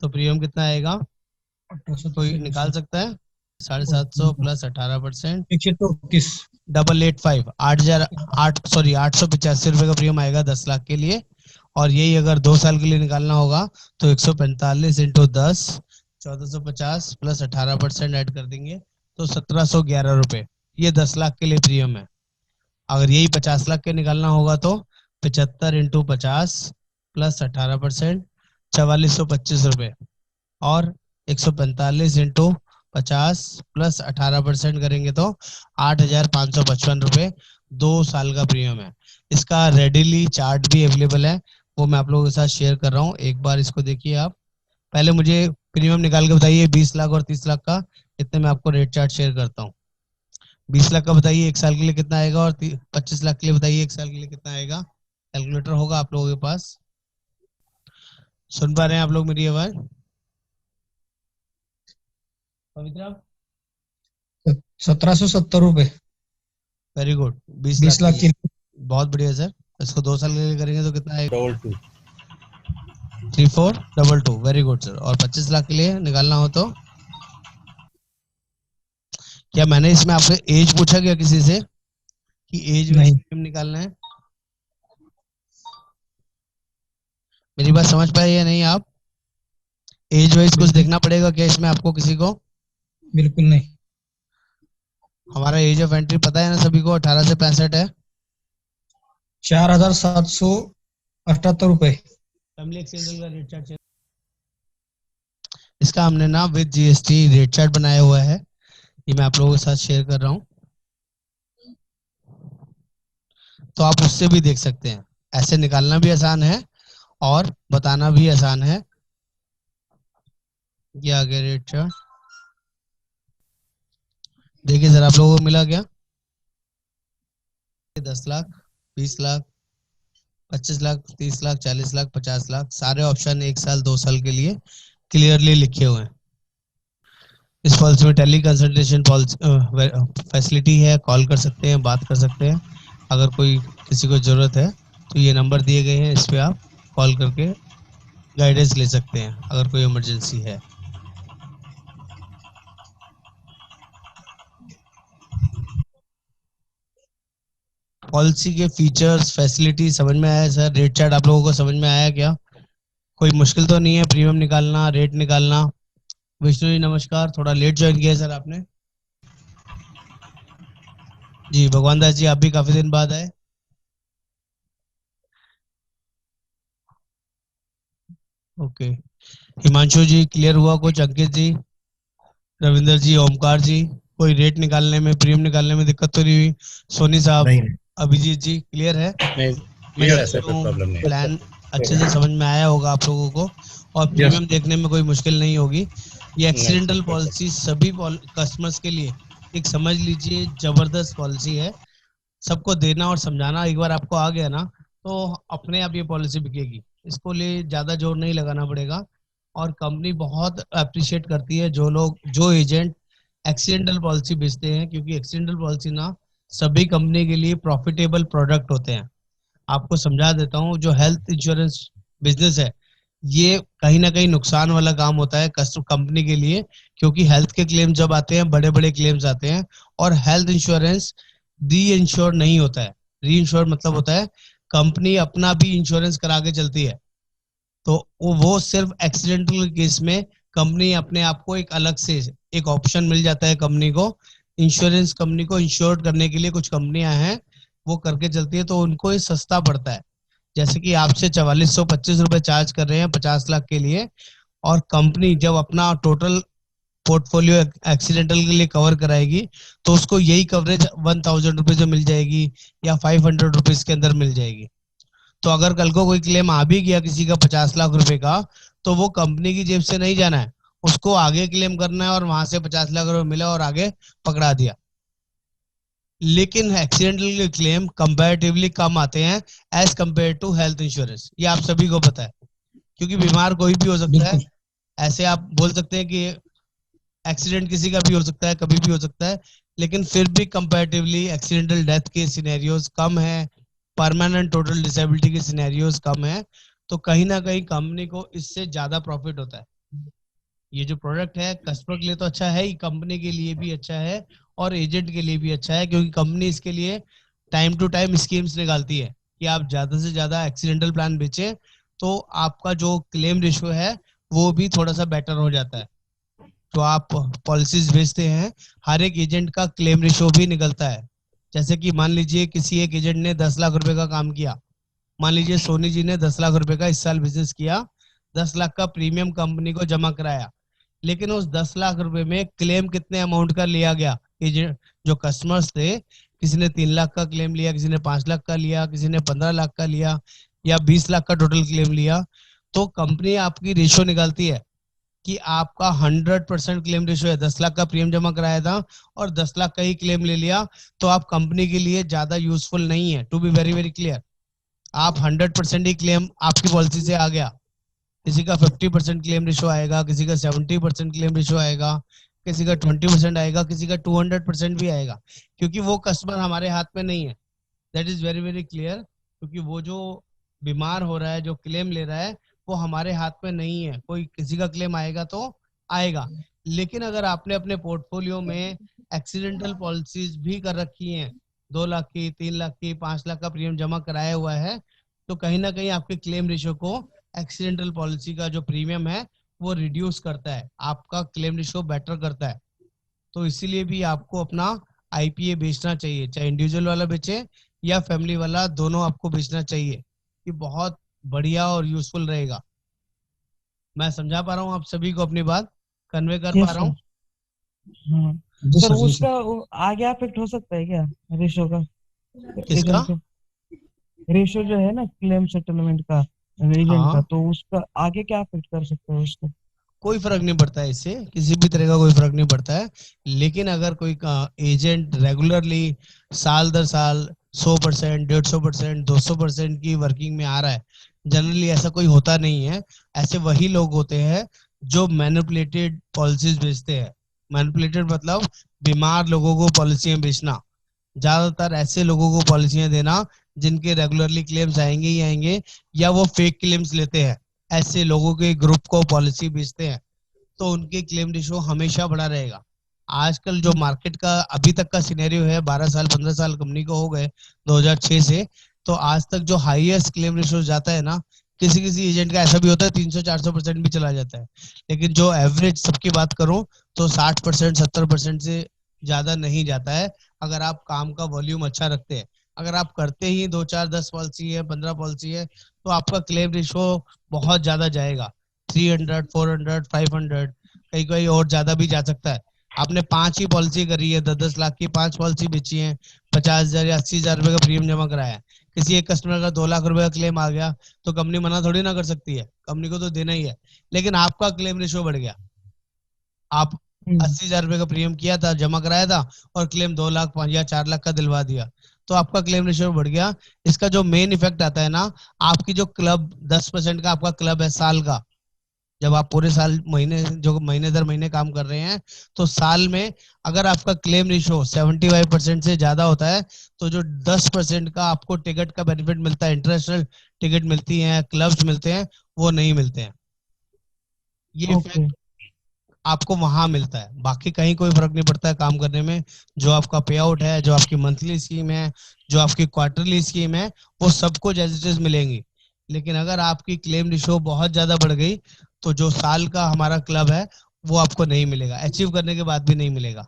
तो प्रीमियम कितना आएगा, कोई निकाल सकता है? 750 प्लस 18%, 134। 885, 885 रुपए का प्रीमियम आएगा 10 लाख के लिए। और यही अगर 2 साल के लिए निकालना होगा तो 145 इंटू 10, 1450 प्लस 18% ऐड कर देंगे तो 1711 रुपए। ये 10 लाख के लिए प्रीमियम है। अगर यही 50 लाख के निकालना होगा तो 75 इंटू 50 प्लस 18%, 4425 रुपए। और 145 इंटू 50 प्लस 18% करेंगे तो 8555 रुपए 2 साल का प्रीमियम है। इसका रेडिली चार्ट भी अवेलेबल है, वो मैं आप लोगों के साथ शेयर कर रहा हूँ। एक बार इसको देखिए आप। पहले मुझे प्रीमियम निकाल के बताइए 20 लाख और 30 लाख का, इतने मैं आपको रेट चार्ट शेयर करता हूँ। 20 लाख का बताइए 1 साल के लिए कितना आएगा, और 25 लाख के लिए बताइए 1 साल के लिए कितना आएगा। कैलकुलेटर होगा आप लोगों के पास? सुन पा रहे हैं आप लोग मेरी आवाज? पवित्रा? 1770 रुपए। Very good. 20 20 लाख लाख के लिए। की। बहुत बढ़िया सर। इसको 2 साल के लिए करेंगे तो कितना आएगा? 222। 3422। Very good sir. और 25 लाख के लिए निकालना हो तो? क्या मैंने इसमें आपसे एज पूछा क्या किसी से कि एज नहीं। निकालना है? मेरी बात समझ पाए या नहीं आप? एज वाइज कुछ देखना पड़ेगा क्या इसमें आपको किसी को? बिल्कुल नहीं। हमारा एज ऑफ एंट्री पता है ना सभी को, 18 से 65 है। 4778 रुपए। फैमिली एक्सचेंज का रेट चार्ट इसका हमने ना विद जीएसटी रेट चार्ट बनाया हुआ है, ये मैं आप लोगों के साथ शेयर कर रहा हूँ, तो आप उससे भी देख सकते हैं। ऐसे निकालना भी आसान है और बताना भी आसान है। ये आ गया रेट चार्ट, देखिए सर आप लोगों को मिला क्या? 10 लाख, 20 लाख, 25 लाख, 30 लाख, 40 लाख, 50 लाख, सारे ऑप्शन 1 साल 2 साल के लिए क्लियरली लिखे हुए हैं। इस पॉलिसी में टेली कंसल्टेशन फैसिलिटी है, कॉल कर सकते हैं, बात कर सकते हैं। अगर कोई किसी को जरूरत है तो ये नंबर दिए गए हैं, इस पे आप कॉल करके गाइडेंस ले सकते हैं अगर कोई इमरजेंसी है। पॉलिसी के फीचर्स फैसिलिटी समझ में आया सर? रेट चार्ट आप लोगों को समझ में आया क्या? कोई मुश्किल तो नहीं है प्रीमियम निकालना, रेट निकालना? विष्णु जी नमस्कार, थोड़ा लेट ज्वाइन किया सर आपने। जी भगवान दास जी आप भी काफी दिन बाद आए। ओके, हिमांशु जी क्लियर हुआ कुछ? अंकित जी, रविंदर जी, ओमकार जी, कोई रेट निकालने में प्रीमियम निकालने में दिक्कत तो नहीं हुई? सोनी साहब, अभिजीत जी क्लियर है? नहीं, क्लियर है सर, कोई प्रॉब्लम नहीं। प्लान अच्छे से समझ में आया होगा आप लोगों को, और प्रीमियम देखने में कोई मुश्किल नहीं होगी। ये एक्सीडेंटल पॉलिसी सभी कस्टमर्स के लिए एक समझ लीजिए जबरदस्त पॉलिसी है। सबको देना और समझाना एक बार आपको आ गया ना तो अपने आप ये पॉलिसी बिकेगी। इसको लिए ज्यादा जोर नहीं लगाना पड़ेगा, और कंपनी बहुत अप्रिशिएट करती है जो एजेंट एक्सीडेंटल पॉलिसी बेचते हैं, क्योंकि एक्सीडेंटल पॉलिसी ना सभी कंपनी के लिए प्रॉफिटेबल प्रोडक्ट होते हैं। आपको समझा देता हूँ, जो हेल्थ इंश्योरेंस बिजनेस है ये कहीं ना कहीं नुकसान वाला काम होता है कस्टमर कंपनी के लिए, क्योंकि हेल्थ के क्लेम जब आते हैं बड़े बड़े क्लेम्स आते हैं, और हेल्थ इंश्योरेंस री इंश्योर नहीं होता है। री इंश्योर मतलब होता है कंपनी अपना भी इंश्योरेंस करा के चलती है, तो वो सिर्फ एक्सीडेंटल केस में कंपनी अपने आप को एक अलग से एक ऑप्शन मिल जाता है कंपनी को। इंश्योरेंस कंपनी को इंश्योर करने के लिए कुछ कंपनियां हैं वो करके चलती है, तो उनको ये सस्ता पड़ता है। जैसे कि आपसे 4425 रुपए चार्ज कर रहे हैं 50 लाख के लिए, और कंपनी जब अपना टोटल पोर्टफोलियो एक्सीडेंटल के लिए कवर कराएगी तो उसको यही कवरेज 1000 रुपीज में मिल जाएगी या 500 रुपीज के अंदर मिल जाएगी। तो अगर कल को कोई क्लेम आ भी गया किसी का 50 लाख रुपए का, तो वो कंपनी की जेब से नहीं जाना है, उसको आगे क्लेम करना है, और वहां से 50 लाख रुपए मिला और आगे पकड़ा दिया। लेकिन एक्सीडेंटल के क्लेम कंपैरेटिवली कम आते हैं as compare to health insurance, ये आप सभी को पता है, क्योंकि बीमार कोई भी हो सकता है। ऐसे आप बोल सकते हैं कि एक्सीडेंट किसी का भी हो सकता है, कभी भी हो सकता है, लेकिन फिर भी कंपैरेटिवली एक्सीडेंटल डेथ के सिनेरियोज कम है, परमानेंट टोटल डिसेबिलिटी के सिनेरियोज कम है, तो कहीं ना कहीं कंपनी को इससे ज्यादा प्रॉफिट होता है। ये जो प्रोडक्ट है कस्टमर के लिए तो अच्छा है ही, कंपनी के लिए भी अच्छा है और एजेंट के लिए भी अच्छा है, क्योंकि कंपनी इसके लिए टाइम टू टाइम स्कीम्स निकालती है कि आप ज्यादा से ज्यादा एक्सीडेंटल प्लान बेचें तो आपका जो क्लेम रेशियो है वो भी थोड़ा सा बेटर हो जाता है। तो आप पॉलिसीज बेचते हैं, हर एक एजेंट का क्लेम रेशियो भी निकलता है। जैसे कि मान लीजिए किसी एक एजेंट ने 10 लाख रुपए का काम किया, मान लीजिए सोनी जी ने 10 लाख रुपए का इस साल बिजनेस किया, 10 लाख का प्रीमियम कंपनी को जमा कराया, लेकिन उस 10 लाख रुपए में क्लेम कितने अमाउंट का लिया गया, एजेंट जो कस्टमर्स थे, किसी ने 3 लाख का क्लेम लिया, किसी ने 5 लाख का लिया, किसी ने 15 लाख का लिया, या 20 लाख का टोटल क्लेम लिया। तो कंपनी आपकी रेशियो निकालती है कि आपका 100% क्लेम रेशियो है, 10 लाख का प्रीमियम जमा कराया था और 10 लाख का ही क्लेम ले लिया, तो आप कंपनी के लिए ज्यादा यूजफुल नहीं है। To be very very clear, आप 100% ही क्लेम आपकी पॉलिसी से आ गया, किसी का 50% क्लेम रेशियो आएगा, किसी का 70% क्लेम रेशियो आएगा, किसी का 20% आएगा, किसी का 200% भी आएगा, क्योंकि वो कस्टमर हमारे हाथ में नहीं है। That is very very clear, क्योंकि वो जो बीमार हो रहा है, जो क्लेम ले रहा है, वो हमारे हाथ में नहीं है। कोई किसी का क्लेम आएगा तो आएगा, लेकिन अगर आपने अपने पोर्टफोलियो में एक्सीडेंटल पॉलिसीज भी कर रखी हैं, 2 लाख की, 3 लाख की, 5 लाख का प्रीमियम जमा कराया हुआ है, तो कहीं ना कहीं आपके क्लेम रेशियो को एक्सीडेंटल पॉलिसी का जो प्रीमियम है वो रिड्यूस करता है, आपका क्लेम रेशियो बेटर करता है। तो इसीलिए भी आपको अपना आईपीए बेचना चाहिए, चाहे इंडिविजुअल वाला बेचे या फैमिली वाला, दोनों आपको बेचना चाहिए, कि बहुत बढ़िया और यूजफुल रहेगा। मैं समझा पा रहा हूँ आप सभी को, अपनी बात कन्वे कर पा यस रहा हूँ? सर। हाँ जी सर, सर, जी सर। उसका आगे अफेक्ट हो सकता है क्या रेशो का, किसका? एजेंट का रेशो जो है ना क्लेम सेटलमेंट का एजेंट का, हाँ, तो उसका आगे क्या अफेक्ट कर सकता है उसको? कोई फर्क नहीं पड़ता है इससे, किसी भी तरह का कोई फर्क नहीं पड़ता है। लेकिन अगर कोई एजेंट रेगुलरली साल दर साल 100%, 150%, 200% की वर्किंग में आ रहा है, जनरली ऐसा कोई होता नहीं है। ऐसे वही लोग होते हैं जो मैनिपुलेटेड पॉलिसीज बेचते हैं। मैनिपुलेटेड मतलब बीमार लोगों को पॉलिसियां बेचना, ज्यादातर ऐसे लोगों को पॉलिसियां देना जिनके रेगुलरली क्लेम्स आएंगे ही आएंगे, या वो फेक क्लेम्स लेते हैं, ऐसे लोगों के ग्रुप को पॉलिसी बेचते हैं, तो उनके क्लेम रेशियो हमेशा बड़ा रहेगा। आजकल जो मार्केट का अभी तक का सिनेरियो है, 12 साल 15 साल कंपनी को हो गए 2006 से, तो आज तक जो हाईएस्ट क्लेम रेशियो जाता है ना, किसी किसी एजेंट का ऐसा भी होता है 300-400% भी चला जाता है, लेकिन जो एवरेज सबकी बात करूं तो 60%, 70% से ज्यादा नहीं जाता है, अगर आप काम का वॉल्यूम अच्छा रखते हैं। अगर आप करते ही 2 4 10 पॉलिसी है, 15 पॉलिसी है, तो आपका क्लेम रेशियो बहुत ज्यादा जाएगा, 300, 400, 500, कहीं कहीं और ज्यादा भी जा सकता है। आपने 5 ही पॉलिसी करी है, 10 10 लाख की 5 पॉलिसी बेची है, 50,000 या 80,000 रुपए का प्रीमियम जमा कराया है, किसी एक कस्टमर का 2 लाख रुपए का क्लेम आ गया, तो कंपनी मना थोड़ी ना कर सकती है, कंपनी को तो देना ही है। लेकिन आपका क्लेम रेशियो बढ़ गया, आप 80,000 रुपए का प्रीमियम किया था, जमा कराया था, और क्लेम 2 लाख 5 या 4 लाख का दिलवा दिया, तो आपका क्लेम रेशियो बढ़ गया। इसका जो मेन इफेक्ट आता है ना, आपकी जो क्लब 10% का आपका क्लब है साल का, जब आप पूरे साल महीने जो महीने दर महीने काम कर रहे हैं, तो साल में अगर आपका क्लेम रेशियो 75% से ज्यादा होता है, तो जो 10% का आपको टिकट का बेनिफिट मिलता है, इंटरनेशनल टिकट मिलती है, क्लब्स मिलते हैं, वो नहीं मिलते हैं। ये ओके। इफेक्ट आपको वहां मिलता है, बाकी कहीं कोई फर्क नहीं पड़ता है काम करने में। जो आपका पे आउट है, जो आपकी मंथली स्कीम है, जो आपकी क्वार्टरली स्कीम है, वो सबको एज इट इज मिलेंगी। लेकिन अगर आपकी क्लेम रेशियो बहुत ज्यादा बढ़ गई, तो जो साल का हमारा क्लब है वो आपको नहीं मिलेगा, अचीव करने के बाद भी नहीं मिलेगा,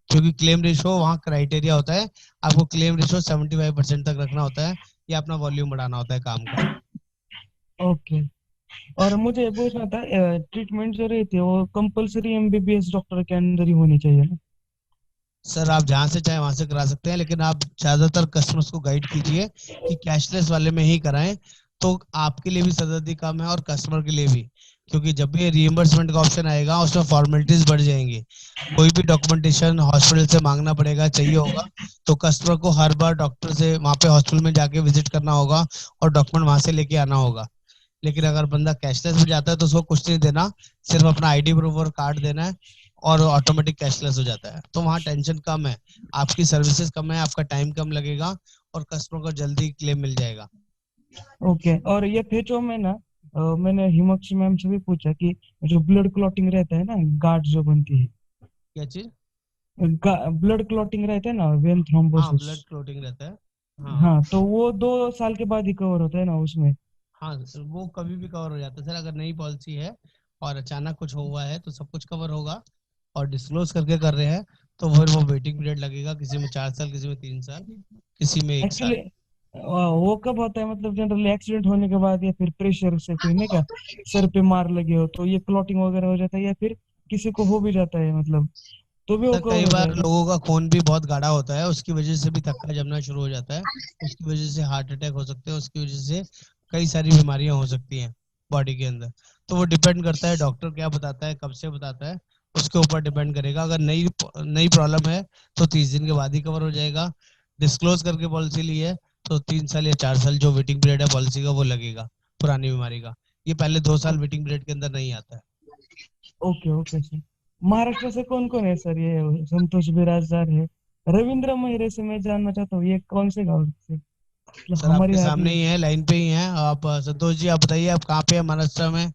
क्योंकि क्लेम रेशियो वहाँ क्राइटेरिया होता है, आपको क्लेम रेशियो 75% तक रखना होता है, या अपना वॉल्यूम बढ़ाना होता है काम का। ओके। और मुझे ये पूछना था, ट्रीटमेंट जो रहती है वो कंपलसरी एमबीबीएस डॉक्टर के अंदर ही होनी चाहिए ना? सर आप जहां से चाहे वहां से करा सकते हैं, लेकिन आप ज्यादातर कस्टमर्स को गाइड कीजिए कि कैशलेस वाले में ही कराएं, तो आपके लिए भी सदर्दी कम है और कस्टमर के लिए भी, क्योंकि जब भी रिइंबर्समेंट का ऑप्शन आएगा उसमें फॉर्मेलिटीज बढ़ जाएंगी, कोई भी डॉक्यूमेंटेशन हॉस्पिटल से मांगना पड़ेगा, चाहिए होगा, तो कस्टमर को हर बार डॉक्टर से वहां पे हॉस्पिटल में जाके विजिट करना होगा और डॉक्यूमेंट वहां से लेके आना होगा। लेकिन अगर बंदा कैशलेस में जाता है तो उसको कुछ नहीं देना, सिर्फ अपना आईडी प्रूफ और कार्ड देना है, और ऑटोमेटिक कैशलेस हो जाता है, तो वहाँ टेंशन कम है, आपकी सर्विसेज कम है, आपका टाइम कम लगेगा, और कस्टमर को जल्दी क्लेम मिल जाएगा। ओके। और ये फेचो में ना मैंने हिमाक्षी मैम से भी पूछा कि जो ब्लड क्लॉटिंग रहता है ना, गांठ जो बनती है, क्या चीज? ब्लड क्लॉटिंग रहता है ना, वेन हाँ, थ्रोम्बोसिस। ब्लड क्लोटिंग रहता है। हाँ हाँ, तो वो 2 साल के बाद ही कवर होता है ना उसमें। हाँ सर, वो कभी भी कवर हो जाता है सर, अगर नई पॉलिसी है और अचानक कुछ हुआ है तो सब कुछ कवर होगा। और डिस्क्लोज करके कर रहे हैं तो फिर वो वेटिंग पीरियड लगेगा, किसी में 4 साल, किसी में 3 साल, किसी में 1 साल। एक्चुअली वो कब होता है, मतलब जनरली एक्सीडेंट होने के बाद, या फिर प्रेशर से कोई नहीं क्या सर पे मार लगे हो तो ये क्लॉटिंग वगैरह हो जाता है, या फिर किसी को हो भी जाता है मतलब, तो भी वो सर कवर कई हो बार जाएगा। लोगों का खून भी बहुत गाढ़ा होता है, उसकी वजह से भी थक्का जमना शुरू हो जाता है। उसकी वजह से हार्ट अटैक हो सकते हैं, उसकी वजह से कई सारी बीमारियां हो सकती हैं बॉडी के अंदर। तो वो डिपेंड करता है डॉक्टर क्या बताता है, कब से बताता है, उसके ऊपर डिपेंड करेगा। अगर नई नई प्रॉब्लम है तो 30 दिन के बाद ही कवर हो जाएगा। डिस्क्लोज करके पॉलिसी ली है तो 3 साल या 4 साल जो वेटिंग पीरियड है पॉलिसी का वो लगेगा पुरानी बीमारी का। ये पहले 2 साल वेटिंग पीरियड के अंदर नहीं आता है। Okay okay sir. महाराष्ट्र से कौन कौन है सर? ये संतोष बिराजदार है, रविंद्र महिरे से मैं जानना चाहता हूँ, ये कौन से गाँव से, मतलब सर हमारे आपके यहाँ सामने भी। ही है, लाइन पे ही है आप। संतोष जी आप बताइए, आप कहाँ पे हैं महाराष्ट्र में?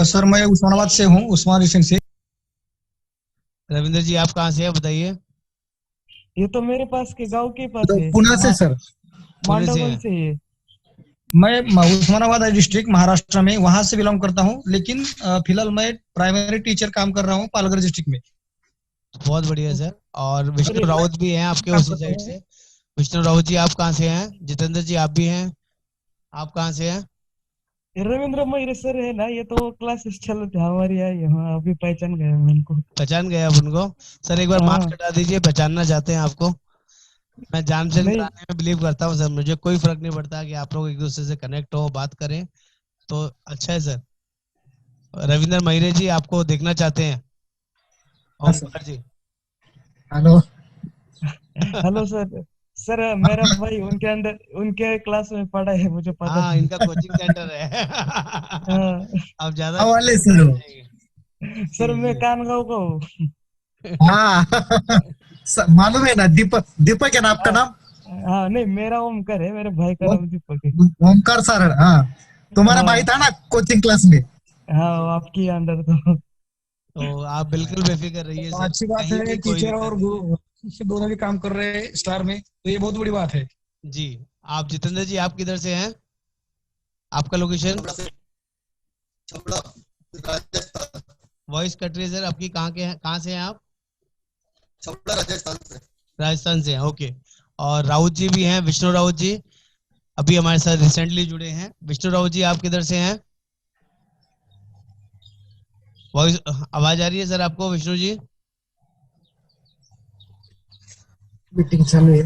सर मैं उस्मानाबाद से हूँ, उस्मान डिस्ट्रिक्ट से। रविंद्र जी आप कहाँ से हैं बताइए? ये तो मेरे पास के गांव के पास तो है, पुणे से सर। पुणे से मांडवगंज हैं? से ये। मैं उस्मानाबाद डिस्ट्रिक्ट महाराष्ट्र में वहां से बिलोंग करता हूँ, लेकिन फिलहाल मैं प्राइमरी टीचर काम कर रहा हूँ पालघर डिस्ट्रिक्ट में। बहुत बढ़िया तो सर। और सर विष्णु राउत भी हैं आपके काम उसी करता साइड हूँ। से। विष्णु राउत जी आप कहाँ से हैं? जितेंद्र जी आप भी हैं, आप कहाँ से हैं? ये रविंद्र महिरे सर है ना, ये तो क्लासेस चल थे हमारी आई, हाँ अभी पहचान गया मैं इनको। पहचान गए आप उनको? सर एक बार मास्क हाँ। हटा दीजिए, पहचानना चाहते हैं आपको। मैं जानबूझ नहीं कराने में बिलीव करता हूँ सर, मुझे कोई फर्क नहीं पड़ता कि आप लोग एक दूसरे से कनेक्ट हो, बात करें तो अच्छा है सर। रविंद्र महिरे जी आपको देखना चाहते हैं, हाँ सर। ओमकार जी। हेलो। Hello sir. सर मेरा भाई उनके अंदर उनके क्लास में पढ़ा है, मुझे पता हाँ है। इनका कोचिंग सेंटर है। हाँ, अब ज्यादा हवाले डिटेल से में हो। नहीं जाएंगे। सर जी मैं जी। कानगांव का हूँ। हाँ। मालूम है ना, दीपक, दीपक है ना आपका हाँ नाम? हाँ, नहीं मेरा ओमकार है, मेरे भाई का ओ- नाम दीपक है। ओमकार सर, हाँ। तुम्हारा भाई हाँ था ना कोचिंग क्लास में? हाँ, वो आपकी अंडर तो। तो आप बिल्कुल बेफिक्र रहिए तो सर, अच्छी बात कहीं है, भी कोई टीचर दिक्कत और नहीं है। गुरु शिष्य दोनों भी काम कर रहे हैं स्टार में, तो ये बहुत बड़ी बात है। जी। आप जितेंद्र जी आप किधर से हैं? आपका लोकेशन? वॉइस कट रही है सर आपकी, कहाँ के हैं, कहाँ से हैं आप? राजस्थान से हैं, ओके। और राउत जी भी हैं, विष्णु राउत जी अभी हमारे साथ रिसेंटली जुड़े हैं। विष्णु राउत जी आप किधर से हैं? वॉइस आवाज आ रही है सर आपको विष्णु जी? मीटिंग चालू है।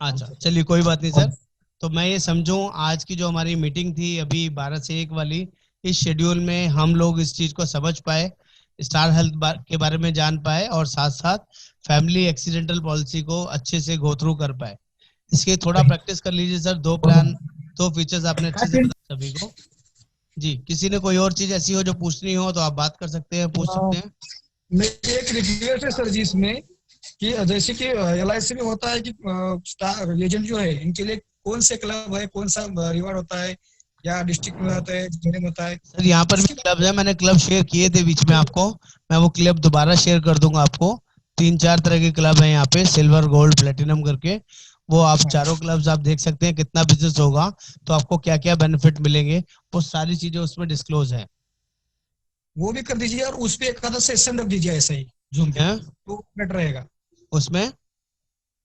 अच्छा चलिए कोई बात नहीं सर। तो मैं ये समझूं, आज की जो हमारी मीटिंग थी अभी 12 से 1 वाली, इस शेड्यूल में हम लोग इस चीज को समझ पाए, स्टार हेल्थ के बारे में जान पाए, और साथ साथ फैमिली एक्सीडेंटल पॉलिसी को अच्छे से गो थ्रू कर पाए। इसके थोड़ा प्रैक्टिस कर लीजिए सर। 2 प्लान, 2 फीचर्स आपने अच्छे से बता सभी को। जी, किसी ने कोई और चीज ऐसी हो जो पूछनी हो तो आप बात कर सकते हैं, पूछ सकते हैं। मेरी एक रिक्वेस्ट है सर जी इसमें, कि जैसे कि LIC में होता है कि स्टार एजेंट जो है इनके लिए कौन से क्लब है, कौन सा रिवार्ड होता है, या डिस्ट्रिक्ट में होता है, जिले में होता है? सर यहाँ पर भी इसकी क्लब है, मैंने क्लब शेयर किए थे बीच में आपको। मैं वो क्लब दोबारा शेयर कर दूंगा आपको। 3-4 तरह के क्लब हैं यहाँ पे, सिल्वर गोल्ड प्लेटिनम करके। वो आप चारों क्लब्स आप देख सकते हैं, कितना बिजनेस होगा तो आपको क्या क्या बेनिफिट मिलेंगे, वो सारी चीजें उसमें डिस्क्लोज है। वो भी कर दीजिए, और उस पे एक आधा सेशन रख दीजिए ऐसे ही जूम पे, हैं? तो बेटर रहेगा। उसमें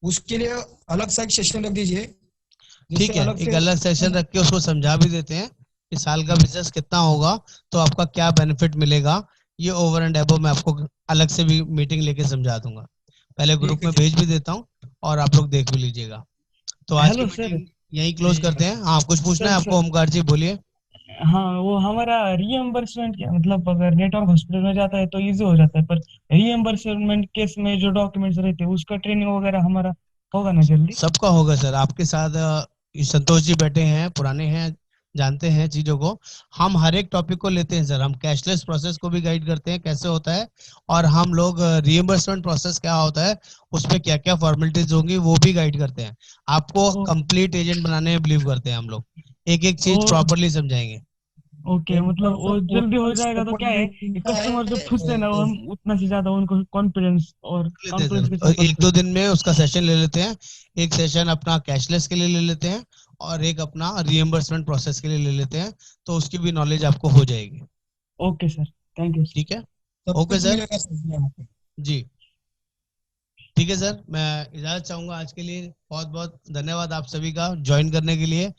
उसके लिए अलग से एक सेशन रख दीजिए, जिससे ठीक है, अलग एक से। अलग सेक्शन रख के उसको समझा भी देते हैं कि साल का बिजनेस कितना होगा तो आपका क्या बेनिफिट मिलेगा। ये ओवर एंड एबव मैं आपको अलग से भी मीटिंग लेके समझा दूंगा। पहले ग्रुप ठीक है में जी। भेज भी देता हूँ और आप लोग देख भी लीजिएगा। तो आज की हेलो सर। मीटिंग यहीं क्लोज जी करते हैं। हाँ कुछ पूछना सर है सर, आपको ओमकार जी, बोलिए। हाँ वो हमारा रीएम्बर्समेंट क्या, मतलब अगर नेटवर्क हॉस्पिटल में जाता है तो इजी हो जाता है, पर रीएम्बर्समेंट केस में जो डॉक्यूमेंट्स रहते हैं उसका ट्रेनिंग वगैरह हमारा होगा ना जल्दी? सबका होगा सर, आपके साथ संतोष जी बैठे हैं, पुराने हैं, जानते हैं चीजों को। हम हर एक टॉपिक को लेते हैं सर, हम कैशलेस प्रोसेस को भी गाइड करते हैं कैसे होता है, और हम लोग रिइंबर्समेंट प्रोसेस क्या होता है, उस पे क्या क्या फॉर्मेलिटीज होंगी वो भी गाइड करते हैं। आपको ओ, कंप्लीट एजेंट बनाने में बिलीव करते हैं हम लोग, एक एक ओ, चीज प्रॉपरली समझाएंगे। ओके, मतलब वो जल्दी हो जाएगा तो क्या है, कस्टमर जो पूछते हैं ना, वो हम उतना से ज्यादा उनको कॉन्फिडेंस और कॉन्फिडेंस के साथ एक दो दिन में उसका सेशन ले लेते हैं। एक सेशन अपना कैशलेस के लिए ले लेते हैं और एक अपना रिएम्बर्समेंट प्रोसेस के लिए ले लेते हैं, तो उसकी भी नॉलेज आपको हो जाएगी। Okay sir, thank you. ठीक है, सब ओके कुछ सर मिलेगा सर यहाँ पे। जी। ठीक है सर, मैं इजाजत चाहूंगा आज के लिए। बहुत बहुत धन्यवाद आप सभी का ज्वाइन करने के लिए।